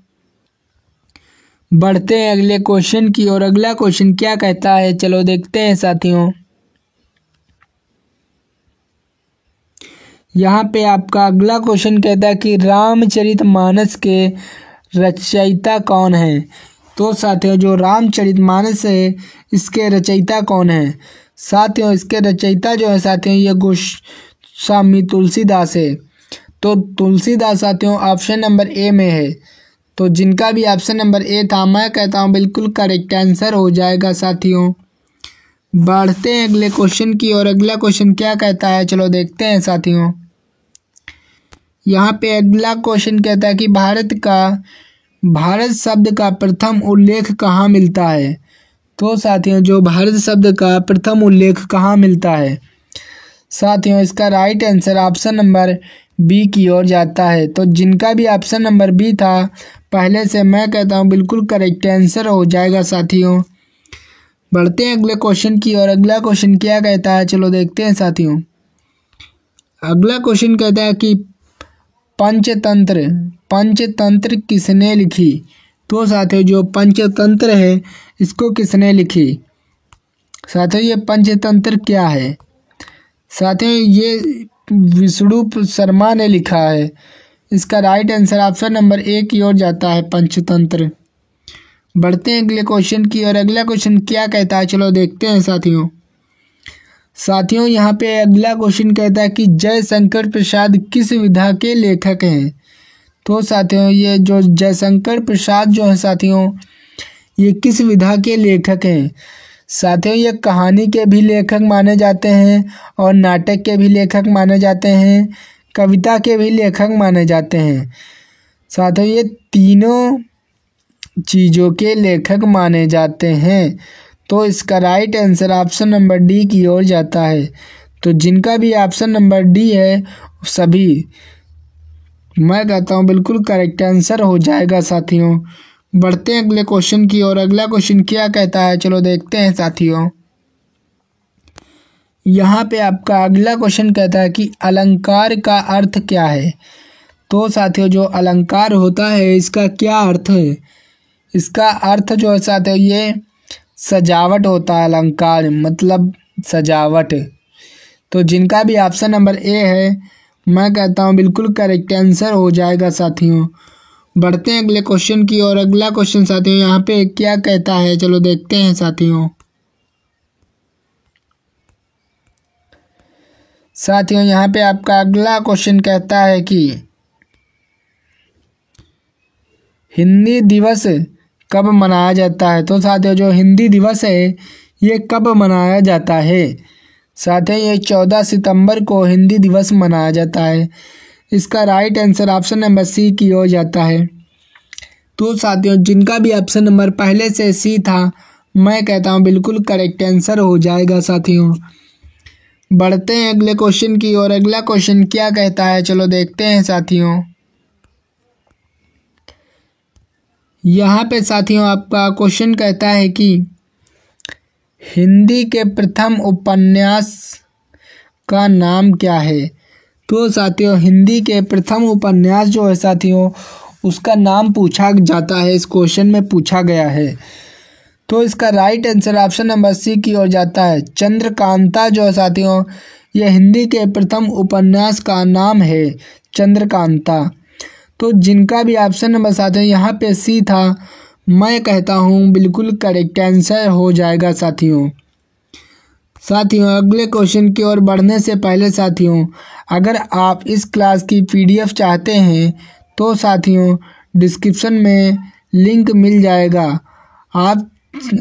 Speaker 1: बढ़ते हैं अगले क्वेश्चन की ओर। अगला क्वेश्चन क्या कहता है, चलो देखते हैं साथियों। यहाँ पे आपका अगला क्वेश्चन कहता है कि रामचरितमानस के रचयिता कौन है। तो साथियों जो रामचरितमानस है इसके रचयिता कौन है। साथियों इसके रचयिता जो है साथियों ये गोस्वामी तुलसीदास है। तो तुलसीदास साथियों ऑप्शन नंबर ए में है। तो जिनका भी ऑप्शन नंबर ए था, मैं कहता हूँ बिल्कुल करेक्ट आंसर हो जाएगा साथियों। बढ़ते हैं अगले क्वेश्चन की और अगला क्वेश्चन क्या कहता है, चलो देखते हैं साथियों। यहाँ पे अगला क्वेश्चन कहता है कि भारत शब्द का प्रथम उल्लेख कहाँ मिलता है। तो साथियों जो भारत शब्द का प्रथम उल्लेख कहाँ मिलता है, साथियों इसका right answer option number B की ओर जाता है। तो जिनका भी ऑप्शन नंबर बी था पहले से, मैं कहता हूँ बिल्कुल करेक्ट आंसर हो जाएगा साथियों। बढ़ते हैं अगले क्वेश्चन की और अगला क्वेश्चन क्या कहता है, चलो देखते हैं साथियों। अगला क्वेश्चन कहता है कि पंचतंत्र किसने लिखी। तो साथियों जो पंचतंत्र है इसको किसने लिखी। साथियों ये पंचतंत्र क्या है, साथियों ये विष्णु शर्मा ने लिखा है। इसका right answer option number A की ओर जाता है, पंचतंत्र। बढ़ते हैं अगले क्वेश्चन की और अगला क्वेश्चन क्या कहता है, चलो देखते हैं साथियों यहाँ पे अगला क्वेश्चन कहता है कि जयशंकर प्रसाद किस विधा के लेखक हैं। तो साथियों ये जो जयशंकर प्रसाद जो है साथियों ये किस विधा के लेखक हैं। साथियों ये कहानी के भी लेखक माने जाते हैं और नाटक के भी लेखक माने जाते हैं, कविता के भी लेखक माने जाते हैं। साथियों ये तीनों चीज़ों के लेखक माने जाते हैं। तो इसका right answer option number D की ओर जाता है। तो जिनका भी ऑप्शन नंबर डी है सभी, मैं कहता हूँ बिल्कुल करेक्ट आंसर हो जाएगा साथियों। बढ़ते हैं अगले क्वेश्चन की और अगला क्वेश्चन क्या कहता है, चलो देखते हैं साथियों। यहाँ पे आपका अगला क्वेश्चन कहता है कि अलंकार का अर्थ क्या है। तो साथियों जो अलंकार होता है इसका क्या अर्थ है। इसका अर्थ जो है साथियों ये सजावट होता है, अलंकार मतलब सजावट। तो जिनका भी ऑप्शन नंबर ए है, मैं कहता हूँ बिल्कुल करेक्ट आंसर हो जाएगा साथियों। बढ़ते हैं अगले क्वेश्चन की और अगला क्वेश्चन साथियों यहाँ पे क्या कहता है, चलो देखते हैं साथियों। यहाँ पे आपका अगला क्वेश्चन कहता है कि हिंदी दिवस कब मनाया जाता है। तो साथियों जो हिंदी दिवस है ये कब मनाया जाता है। साथियों ये 14 सितंबर को हिंदी दिवस मनाया जाता है। इसका right answer option number C की ओर जाता है। तो साथियों जिनका भी ऑप्शन नंबर पहले से सी था, मैं कहता हूँ बिल्कुल करेक्ट आंसर हो जाएगा साथियों। बढ़ते हैं अगले क्वेश्चन की और अगला क्वेश्चन क्या कहता है, चलो देखते हैं साथियों। यहाँ पे साथियों आपका क्वेश्चन कहता है कि हिंदी के प्रथम उपन्यास का नाम क्या है। तो साथियों हिंदी के प्रथम उपन्यास जो है साथियों उसका नाम पूछा जाता है, इस क्वेश्चन में पूछा गया है। तो इसका right answer option number C की ओर जाता है, चंद्रकांता जो है साथियों यह हिंदी के प्रथम उपन्यास का नाम है, चंद्रकांता। तो जिनका भी ऑप्शन नंबर साथियों यहाँ पे सी था, मैं कहता हूँ बिल्कुल करेक्ट आंसर हो जाएगा साथियों। अगले क्वेश्चन की ओर बढ़ने से पहले साथियों अगर आप इस क्लास की पीडीएफ चाहते हैं तो साथियों डिस्क्रिप्शन में लिंक मिल जाएगा। आप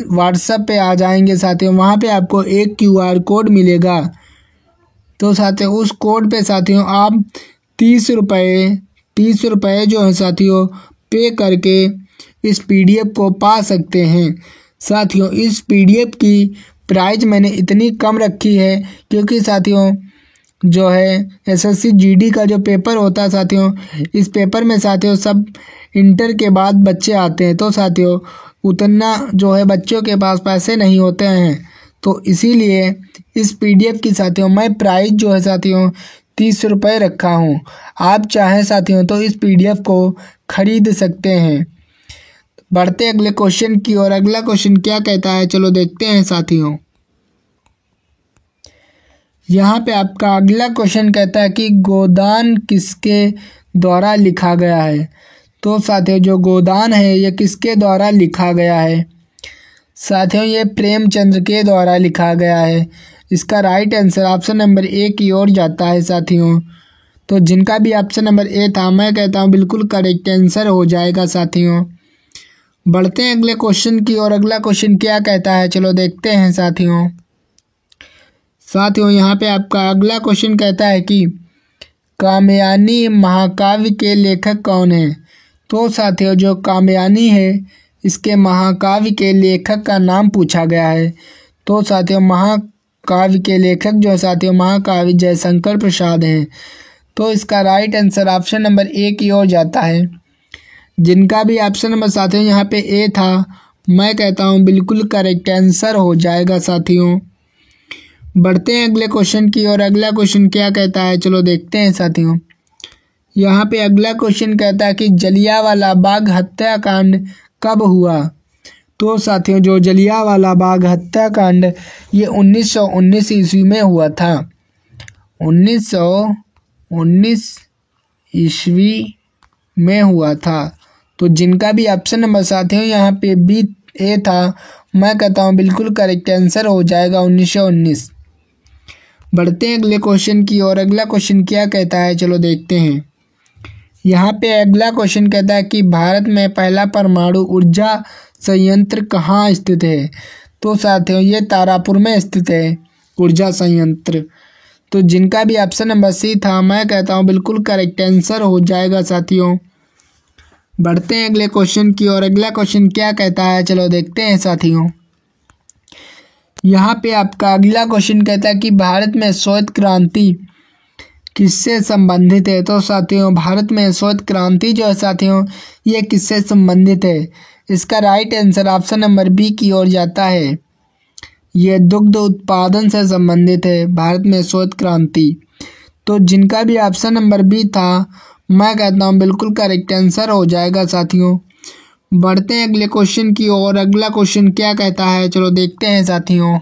Speaker 1: व्हाट्सएप पे आ जाएंगे साथियों, वहाँ पे आपको एक QR कोड मिलेगा। तो साथियों उस कोड पे साथियों आप 30 रुपये जो है साथियों पे करके इस पीडीएफ को पा सकते हैं। साथियों, इस पीडीएफ की प्राइस मैंने इतनी कम रखी है क्योंकि साथियों जो है एसएससी जीडी का जो पेपर होता है साथियों, इस पेपर में साथियों सब इंटर के बाद बच्चे आते हैं, तो साथियों उतना जो है बच्चों के पास पैसे नहीं होते हैं, तो इसीलिए इस पीडीएफ की साथियों मैं प्राइस जो है साथियों 30 रुपये रखा हूँ। आप चाहें साथियों तो इस पीडीएफ को खरीद सकते हैं। बढ़ते अगले क्वेश्चन की ओर। अगला क्वेश्चन क्या कहता है, चलो देखते हैं साथियों। यहाँ पे आपका अगला क्वेश्चन कहता है कि गोदान किसके द्वारा लिखा गया है। तो साथियों जो गोदान है ये किसके द्वारा लिखा गया है। साथियों ये प्रेमचंद्र के द्वारा लिखा गया है। इसका right answer option number A की ओर जाता है साथियों। तो जिनका भी ऑप्शन नंबर ए था मैं कहता हूँ बिल्कुल करेक्ट आंसर हो जाएगा साथियों। बढ़ते हैं अगले क्वेश्चन की ओर। अगला क्वेश्चन क्या कहता है, चलो देखते हैं साथियों। साथियों यहाँ पे आपका अगला क्वेश्चन कहता है कि कामयानी महाकाव्य के लेखक कौन है। तो साथियों जो कामयानी है इसके महाकाव्य के लेखक का नाम पूछा गया है। तो साथियों महाकाव्य के लेखक जो साथियों महाकाव्य जयशंकर प्रसाद हैं। तो इसका right answer option number A की ओर जाता है। जिनका भी ऑप्शन नंबर साथियों यहाँ पे ए था मैं कहता हूँ बिल्कुल करेक्ट आंसर हो जाएगा साथियों। बढ़ते हैं अगले क्वेश्चन की ओर। अगला क्वेश्चन क्या कहता है, चलो देखते हैं साथियों। यहाँ पे अगला क्वेश्चन कहता है कि जलियांवाला बाग हत्याकांड कब हुआ। तो साथियों जो जलियांवाला बाग हत्याकांड ये 1919 ईस्वी में हुआ था। 1919 ईस्वी में हुआ था। तो जिनका भी ऑप्शन नंबर साथियों यहाँ पे बी ए था मैं कहता हूँ बिल्कुल करेक्ट आंसर हो जाएगा 1919। बढ़ते हैं अगले क्वेश्चन की ओर। अगला क्वेश्चन क्या कहता है, चलो देखते हैं। यहाँ पे अगला क्वेश्चन कहता है कि भारत में पहला परमाणु ऊर्जा संयंत्र कहाँ स्थित है। तो साथियों ये तारापुर में स्थित है ऊर्जा संयंत्र। तो जिनका भी ऑप्शन नंबर सी था मैं कहता हूँ बिल्कुल करेक्ट आंसर हो जाएगा साथियों। बढ़ते हैं अगले क्वेश्चन की ओर। अगला क्वेश्चन क्या कहता है, चलो देखते हैं साथियों। यहाँ पे आपका अगला क्वेश्चन कहता है कि भारत में श्वेत क्रांति किससे संबंधित है। तो साथियों भारत में श्वेत क्रांति जो है साथियों ये किससे संबंधित है। इसका right answer option number B की ओर जाता है। ये दुग्ध उत्पादन से संबंधित है भारत में श्वेत क्रांति। तो जिनका भी ऑप्शन नंबर बी था मैं कहता हूँ बिल्कुल करेक्ट आंसर हो जाएगा साथियों। बढ़ते हैं अगले क्वेश्चन की ओर। अगला क्वेश्चन क्या कहता है, चलो देखते हैं साथियों।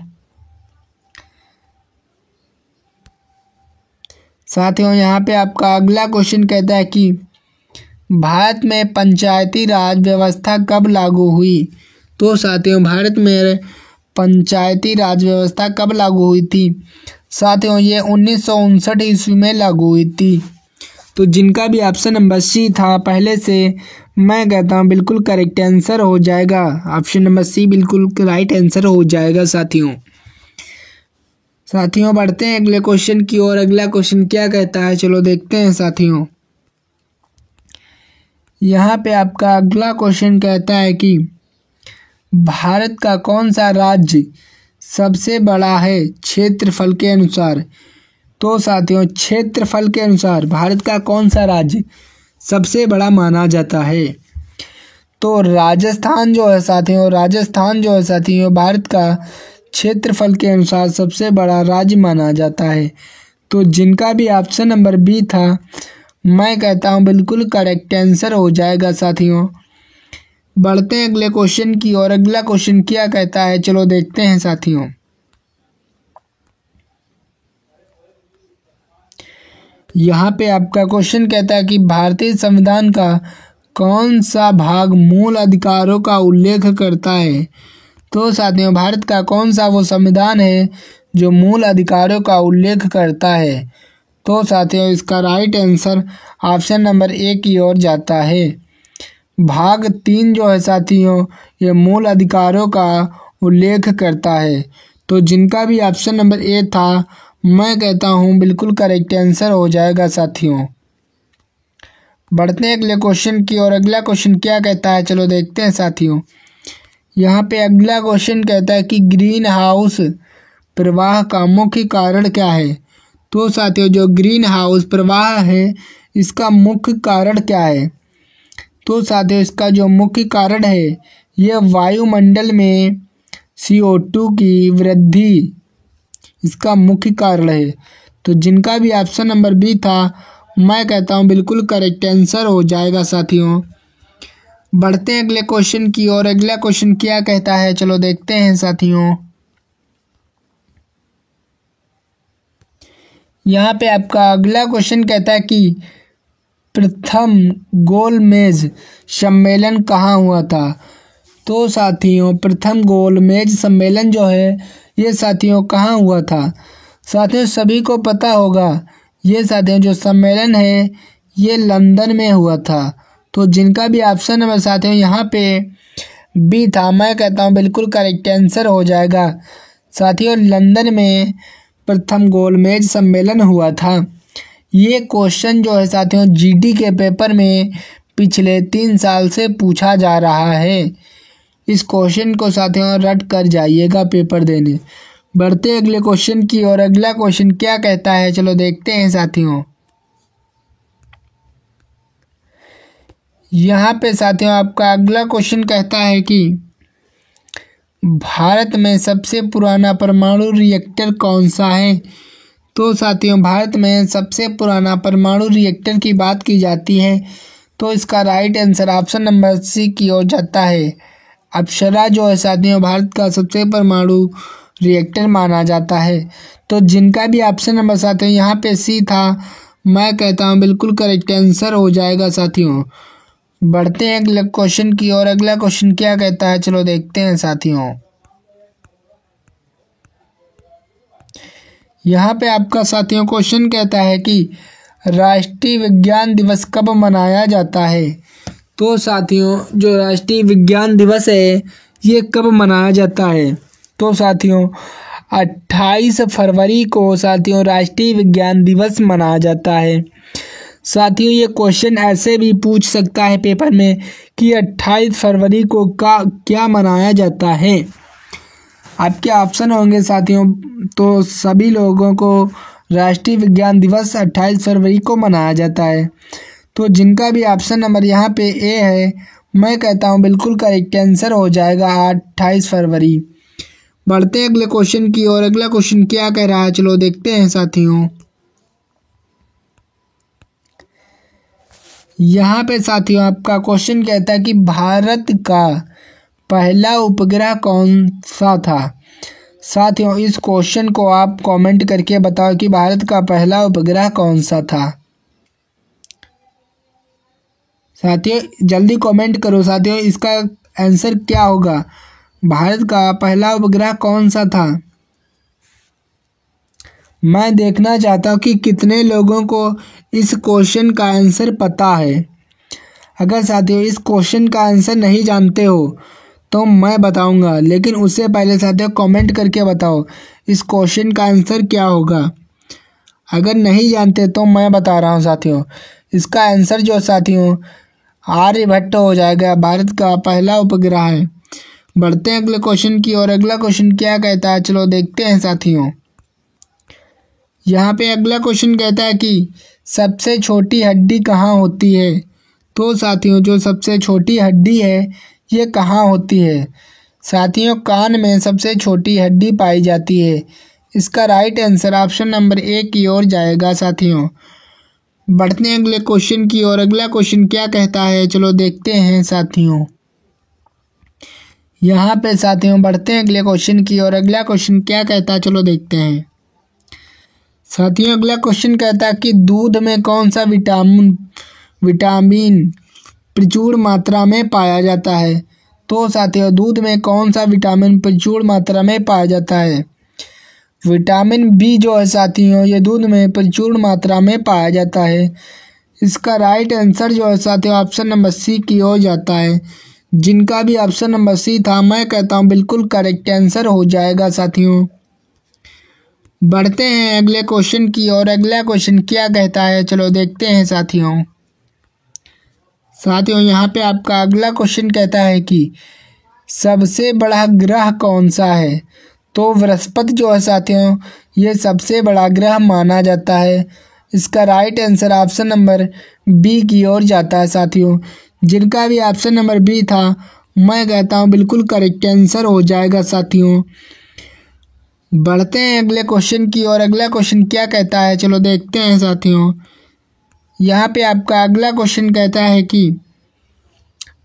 Speaker 1: साथियों यहाँ पे आपका अगला क्वेश्चन कहता है कि भारत में पंचायती राज व्यवस्था कब लागू हुई। तो साथियों भारत में पंचायती राज व्यवस्था कब लागू हुई थी। साथियों ये 1959 ईस्वी में लागू हुई थी। तो जिनका भी ऑप्शन नंबर सी था पहले से मैं कहता हूँ बिल्कुल करेक्ट आंसर हो जाएगा। ऑप्शन नंबर सी बिल्कुल राइट आंसर हो जाएगा साथियों। साथियों बढ़ते हैं अगले क्वेश्चन की ओर। अगला क्वेश्चन क्या कहता है, चलो देखते हैं साथियों। यहाँ पे आपका अगला क्वेश्चन कहता है कि भारत का कौन सा राज्य सबसे बड़ा है क्षेत्रफल के अनुसार। तो साथियों क्षेत्रफल के अनुसार भारत का कौन सा राज्य सबसे बड़ा माना जाता है। तो राजस्थान जो है साथियों भारत का क्षेत्रफल के अनुसार सबसे बड़ा राज्य माना जाता है। तो जिनका भी ऑप्शन नंबर बी था मैं कहता हूँ बिल्कुल करेक्ट आंसर हो जाएगा साथियों। बढ़ते हैं अगले क्वेश्चन की ओर। अगला क्वेश्चन क्या कहता है, चलो देखते हैं साथियों। यहाँ पे आपका क्वेश्चन कहता है कि भारतीय संविधान का कौन सा भाग मूल अधिकारों का उल्लेख करता है। तो साथियों भारत का कौन सा वो संविधान है जो मूल अधिकारों का उल्लेख करता है। तो साथियों इसका right answer option number A की ओर जाता है। भाग 3 जो है साथियों ये मूल अधिकारों का उल्लेख करता है। तो जिनका भी ऑप्शन नंबर ए था मैं कहता हूँ बिल्कुल करेक्ट आंसर हो जाएगा साथियों। बढ़ते हैं अगले क्वेश्चन की और अगला क्वेश्चन क्या कहता है, चलो देखते हैं साथियों। यहाँ पे अगला क्वेश्चन कहता है कि ग्रीन हाउस प्रवाह का मुख्य कारण क्या है। तो साथियों जो ग्रीन हाउस प्रवाह है इसका मुख्य कारण क्या है। तो साथियों इसका जो मुख्य कारण है यह वायुमंडल में CO2 की वृद्धि इसका मुख्य कारण है। तो जिनका भी ऑप्शन नंबर बी था मैं कहता हूँ बिल्कुल करेक्ट आंसर हो जाएगा साथियों। बढ़ते हैं अगले क्वेश्चन की और अगला क्वेश्चन क्या कहता है, चलो देखते हैं साथियों। यहाँ पे आपका अगला क्वेश्चन कहता है कि प्रथम गोलमेज सम्मेलन कहाँ हुआ था। तो साथियों प्रथम गोलमेज सम्मेलन जो है ये साथियों कहाँ हुआ था। साथियों सभी को पता होगा ये साथियों जो सम्मेलन है ये लंदन में हुआ था। तो जिनका भी ऑप्शन नंबर साथियों यहाँ पे बी था मैं कहता हूँ बिल्कुल करेक्ट आंसर हो जाएगा। साथियों लंदन में प्रथम गोलमेज सम्मेलन हुआ था। ये क्वेश्चन जो है साथियों GD के पेपर में पिछले 3 साल से पूछा जा रहा है। इस क्वेश्चन को साथियों रट कर जाइएगा पेपर देने। बढ़ते अगले क्वेश्चन की और अगला क्वेश्चन क्या कहता है, चलो देखते हैं साथियों। यहाँ पे साथियों आपका अगला क्वेश्चन कहता है कि भारत में सबसे पुराना परमाणु रिएक्टर कौन सा है। तो साथियों भारत में सबसे पुराना परमाणु रिएक्टर की बात की जाती है तो इसका right answer option number C की ओर जाता है। अप्सरा जो है साथियों भारत का सबसे परमाणु रिएक्टर माना जाता है। तो जिनका भी ऑप्शन नंबर साथियों यहाँ पे सी था मैं कहता हूँ बिल्कुल करेक्ट आंसर हो जाएगा साथियों। बढ़ते हैं अगले क्वेश्चन की और अगला क्वेश्चन क्या कहता है, चलो देखते हैं साथियों। यहाँ पे आपका साथियों क्वेश्चन कहता है कि राष्ट्रीय विज्ञान दिवस कब मनाया जाता है। तो साथियों जो राष्ट्रीय विज्ञान दिवस है ये कब मनाया जाता है। तो साथियों 28 फरवरी को साथियों राष्ट्रीय विज्ञान दिवस मनाया जाता है। साथियों ये क्वेश्चन ऐसे भी पूछ सकता है पेपर में कि 28 फरवरी को क्या मनाया जाता है। आपके ऑप्शन होंगे साथियों तो सभी लोगों को राष्ट्रीय विज्ञान दिवस 28 फरवरी को मनाया जाता है। तो जिनका भी ऑप्शन नंबर यहाँ पे ए है मैं कहता हूँ बिल्कुल करेक्ट आंसर हो जाएगा 28 फरवरी। बढ़ते हैं अगले क्वेश्चन की और अगला क्वेश्चन क्या कह रहा है, चलो देखते हैं साथियों। यहाँ पे साथियों आपका क्वेश्चन कहता है कि भारत का पहला उपग्रह कौन सा था। साथियों इस क्वेश्चन को आप कमेंट करके बताओ कि भारत का पहला उपग्रह कौन सा था। साथियों जल्दी कमेंट करो साथियों इसका आंसर क्या होगा। भारत का पहला उपग्रह कौन सा था। मैं देखना चाहता हूँ कि कितने लोगों को इस क्वेश्चन का आंसर पता है। अगर साथियों इस क्वेश्चन का आंसर नहीं जानते हो तो मैं बताऊंगा, लेकिन उससे पहले साथियों कमेंट करके बताओ इस क्वेश्चन का आंसर क्या होगा। अगर नहीं जानते तो मैं बता रहा हूँ साथियों इसका आंसर जो साथियों आर्यभट्ट हो जाएगा। भारत का पहला उपग्रह है। बढ़ते हैं अगले क्वेश्चन की और अगला क्वेश्चन क्या कहता है, चलो देखते हैं साथियों। यहाँ पे अगला क्वेश्चन कहता है कि सबसे छोटी हड्डी कहाँ होती है। तो साथियों जो सबसे छोटी हड्डी है ये कहाँ होती है। साथियों कान में सबसे छोटी हड्डी पाई जाती है। इसका right answer option number A की ओर जाएगा साथियों। बढ़ते हैं अगले क्वेश्चन की और अगला क्वेश्चन क्या कहता है, चलो देखते हैं साथियों। यहाँ पे साथियों बढ़ते हैं अगले क्वेश्चन की और अगला क्वेश्चन क्या कहता है, चलो देखते हैं साथियों। अगला क्वेश्चन कहता है कि दूध में कौन सा विटामिन प्रचुर मात्रा में पाया जाता है। तो साथियों दूध में कौन सा विटामिन प्रचुर मात्रा में पाया जाता है। विटामिन बी जो है साथियों ये दूध में प्रचुर मात्रा में पाया जाता है। इसका राइट आंसर जो है साथियों ऑप्शन नंबर सी की ओर जाता है। जिनका भी ऑप्शन नंबर सी था मैं कहता हूँ बिल्कुल करेक्ट आंसर हो जाएगा साथियों। बढ़ते हैं अगले क्वेश्चन की और अगला क्वेश्चन क्या कहता है, चलो देखते हैं साथियों। साथियों यहाँ पे आपका अगला क्वेश्चन कहता है कि सबसे बड़ा ग्रह कौन सा है। तो बृहस्पति जो है साथियों ये सबसे बड़ा ग्रह माना जाता है। इसका right answer option number B की ओर जाता है। साथियों जिनका भी ऑप्शन नंबर बी था मैं कहता हूँ बिल्कुल करेक्ट आंसर हो जाएगा। साथियों बढ़ते हैं अगले क्वेश्चन की और अगला क्वेश्चन क्या कहता है चलो देखते हैं। साथियों यहाँ पे आपका अगला क्वेश्चन कहता है कि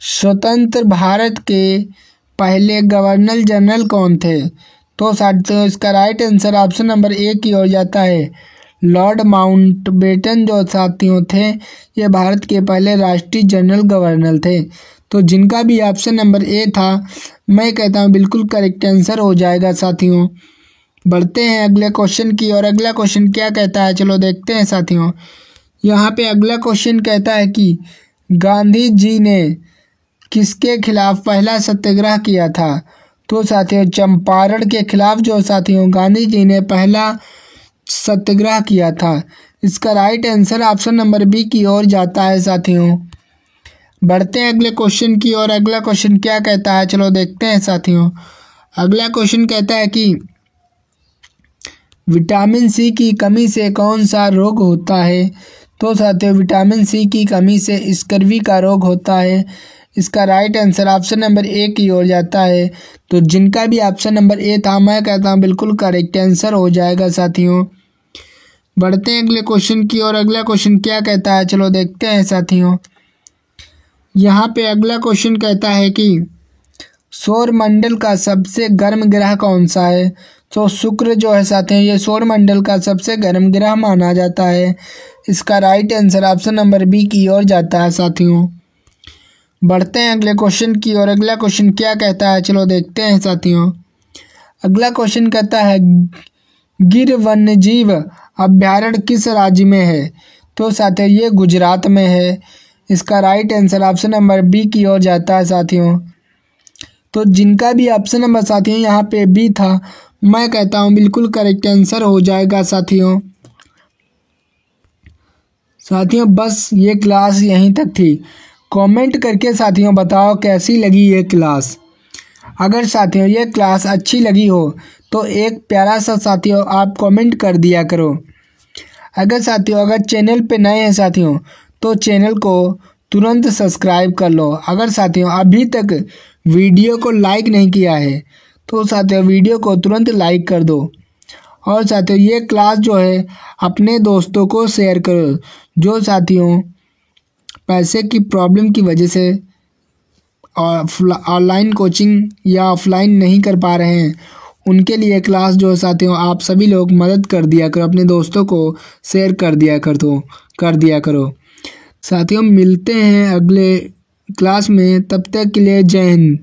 Speaker 1: स्वतंत्र भारत के पहले गवर्नर जनरल कौन थे। तो साथियों इसका right answer option number A की ओर जाता है। लॉर्ड माउंटबेटन जो साथियों थे ये भारत के पहले राष्ट्रीय जनरल गवर्नर थे। तो जिनका भी ऑप्शन नंबर ए था मैं कहता हूँ बिल्कुल करेक्ट आंसर हो जाएगा। साथियों बढ़ते हैं अगले क्वेश्चन की और अगला क्वेश्चन क्या कहता है चलो देखते हैं। साथियों यहाँ पे अगला क्वेश्चन कहता है कि गांधी जी ने किसके खिलाफ पहला सत्याग्रह किया था। तो साथियों चंपारण के खिलाफ जो साथियों गांधी जी ने पहला सत्याग्रह किया था। इसका right answer option number B की ओर जाता है। साथियों बढ़ते हैं अगले क्वेश्चन की और अगला क्वेश्चन क्या कहता है चलो देखते हैं। साथियों अगला क्वेश्चन कहता है कि विटामिन सी की कमी से कौन सा रोग होता है। तो साथियों विटामिन सी की कमी से स्कर्वी का रोग होता है। इसका right answer option number A की ओर जाता है। तो जिनका भी ऑप्शन नंबर ए था मैं कहता हूँ बिल्कुल करेक्ट आंसर हो जाएगा। साथियों बढ़ते हैं अगले क्वेश्चन की और अगला क्वेश्चन क्या कहता है चलो देखते हैं। साथियों यहाँ पे अगला क्वेश्चन कहता है कि सौरमंडल का सबसे गर्म ग्रह कौन सा है। तो शुक्र जो है साथियों ये सौरमंडल का सबसे गर्म ग्रह माना जाता है। इसका right answer option number B की ओर जाता है। साथियों बढ़ते हैं अगले क्वेश्चन की और अगला क्वेश्चन क्या कहता है चलो देखते हैं। साथियों अगला क्वेश्चन कहता है गिर वन्यजीव अभ्यारण्य किस राज्य में है। तो साथियों ये गुजरात में है। इसका right answer option number B की ओर जाता है। साथियों तो जिनका भी ऑप्शन नंबर साथियों यहाँ पे बी था मैं कहता हूँ बिल्कुल करेक्ट आंसर हो जाएगा। साथियों बस ये क्लास यहीं तक थी। कमेंट करके साथियों बताओ कैसी लगी ये क्लास। अगर साथियों ये क्लास अच्छी लगी हो तो एक प्यारा सा साथियों आप कमेंट कर दिया करो। अगर चैनल पे नए हैं साथियों तो चैनल को तुरंत सब्सक्राइब कर लो। अगर साथियों अभी तक वीडियो को लाइक नहीं किया है तो साथियों वीडियो को तुरंत लाइक कर दो। और साथियों ये क्लास जो है अपने दोस्तों को शेयर करो जो साथियों पैसे की प्रॉब्लम की वजह से ऑनलाइन कोचिंग या ऑफलाइन नहीं कर पा रहे हैं। उनके लिए क्लास जो साथियों आप सभी लोग मदद कर दिया करो, अपने दोस्तों को शेयर कर दिया करो। साथियों मिलते हैं अगले क्लास में, तब तक के लिए जय हिंद।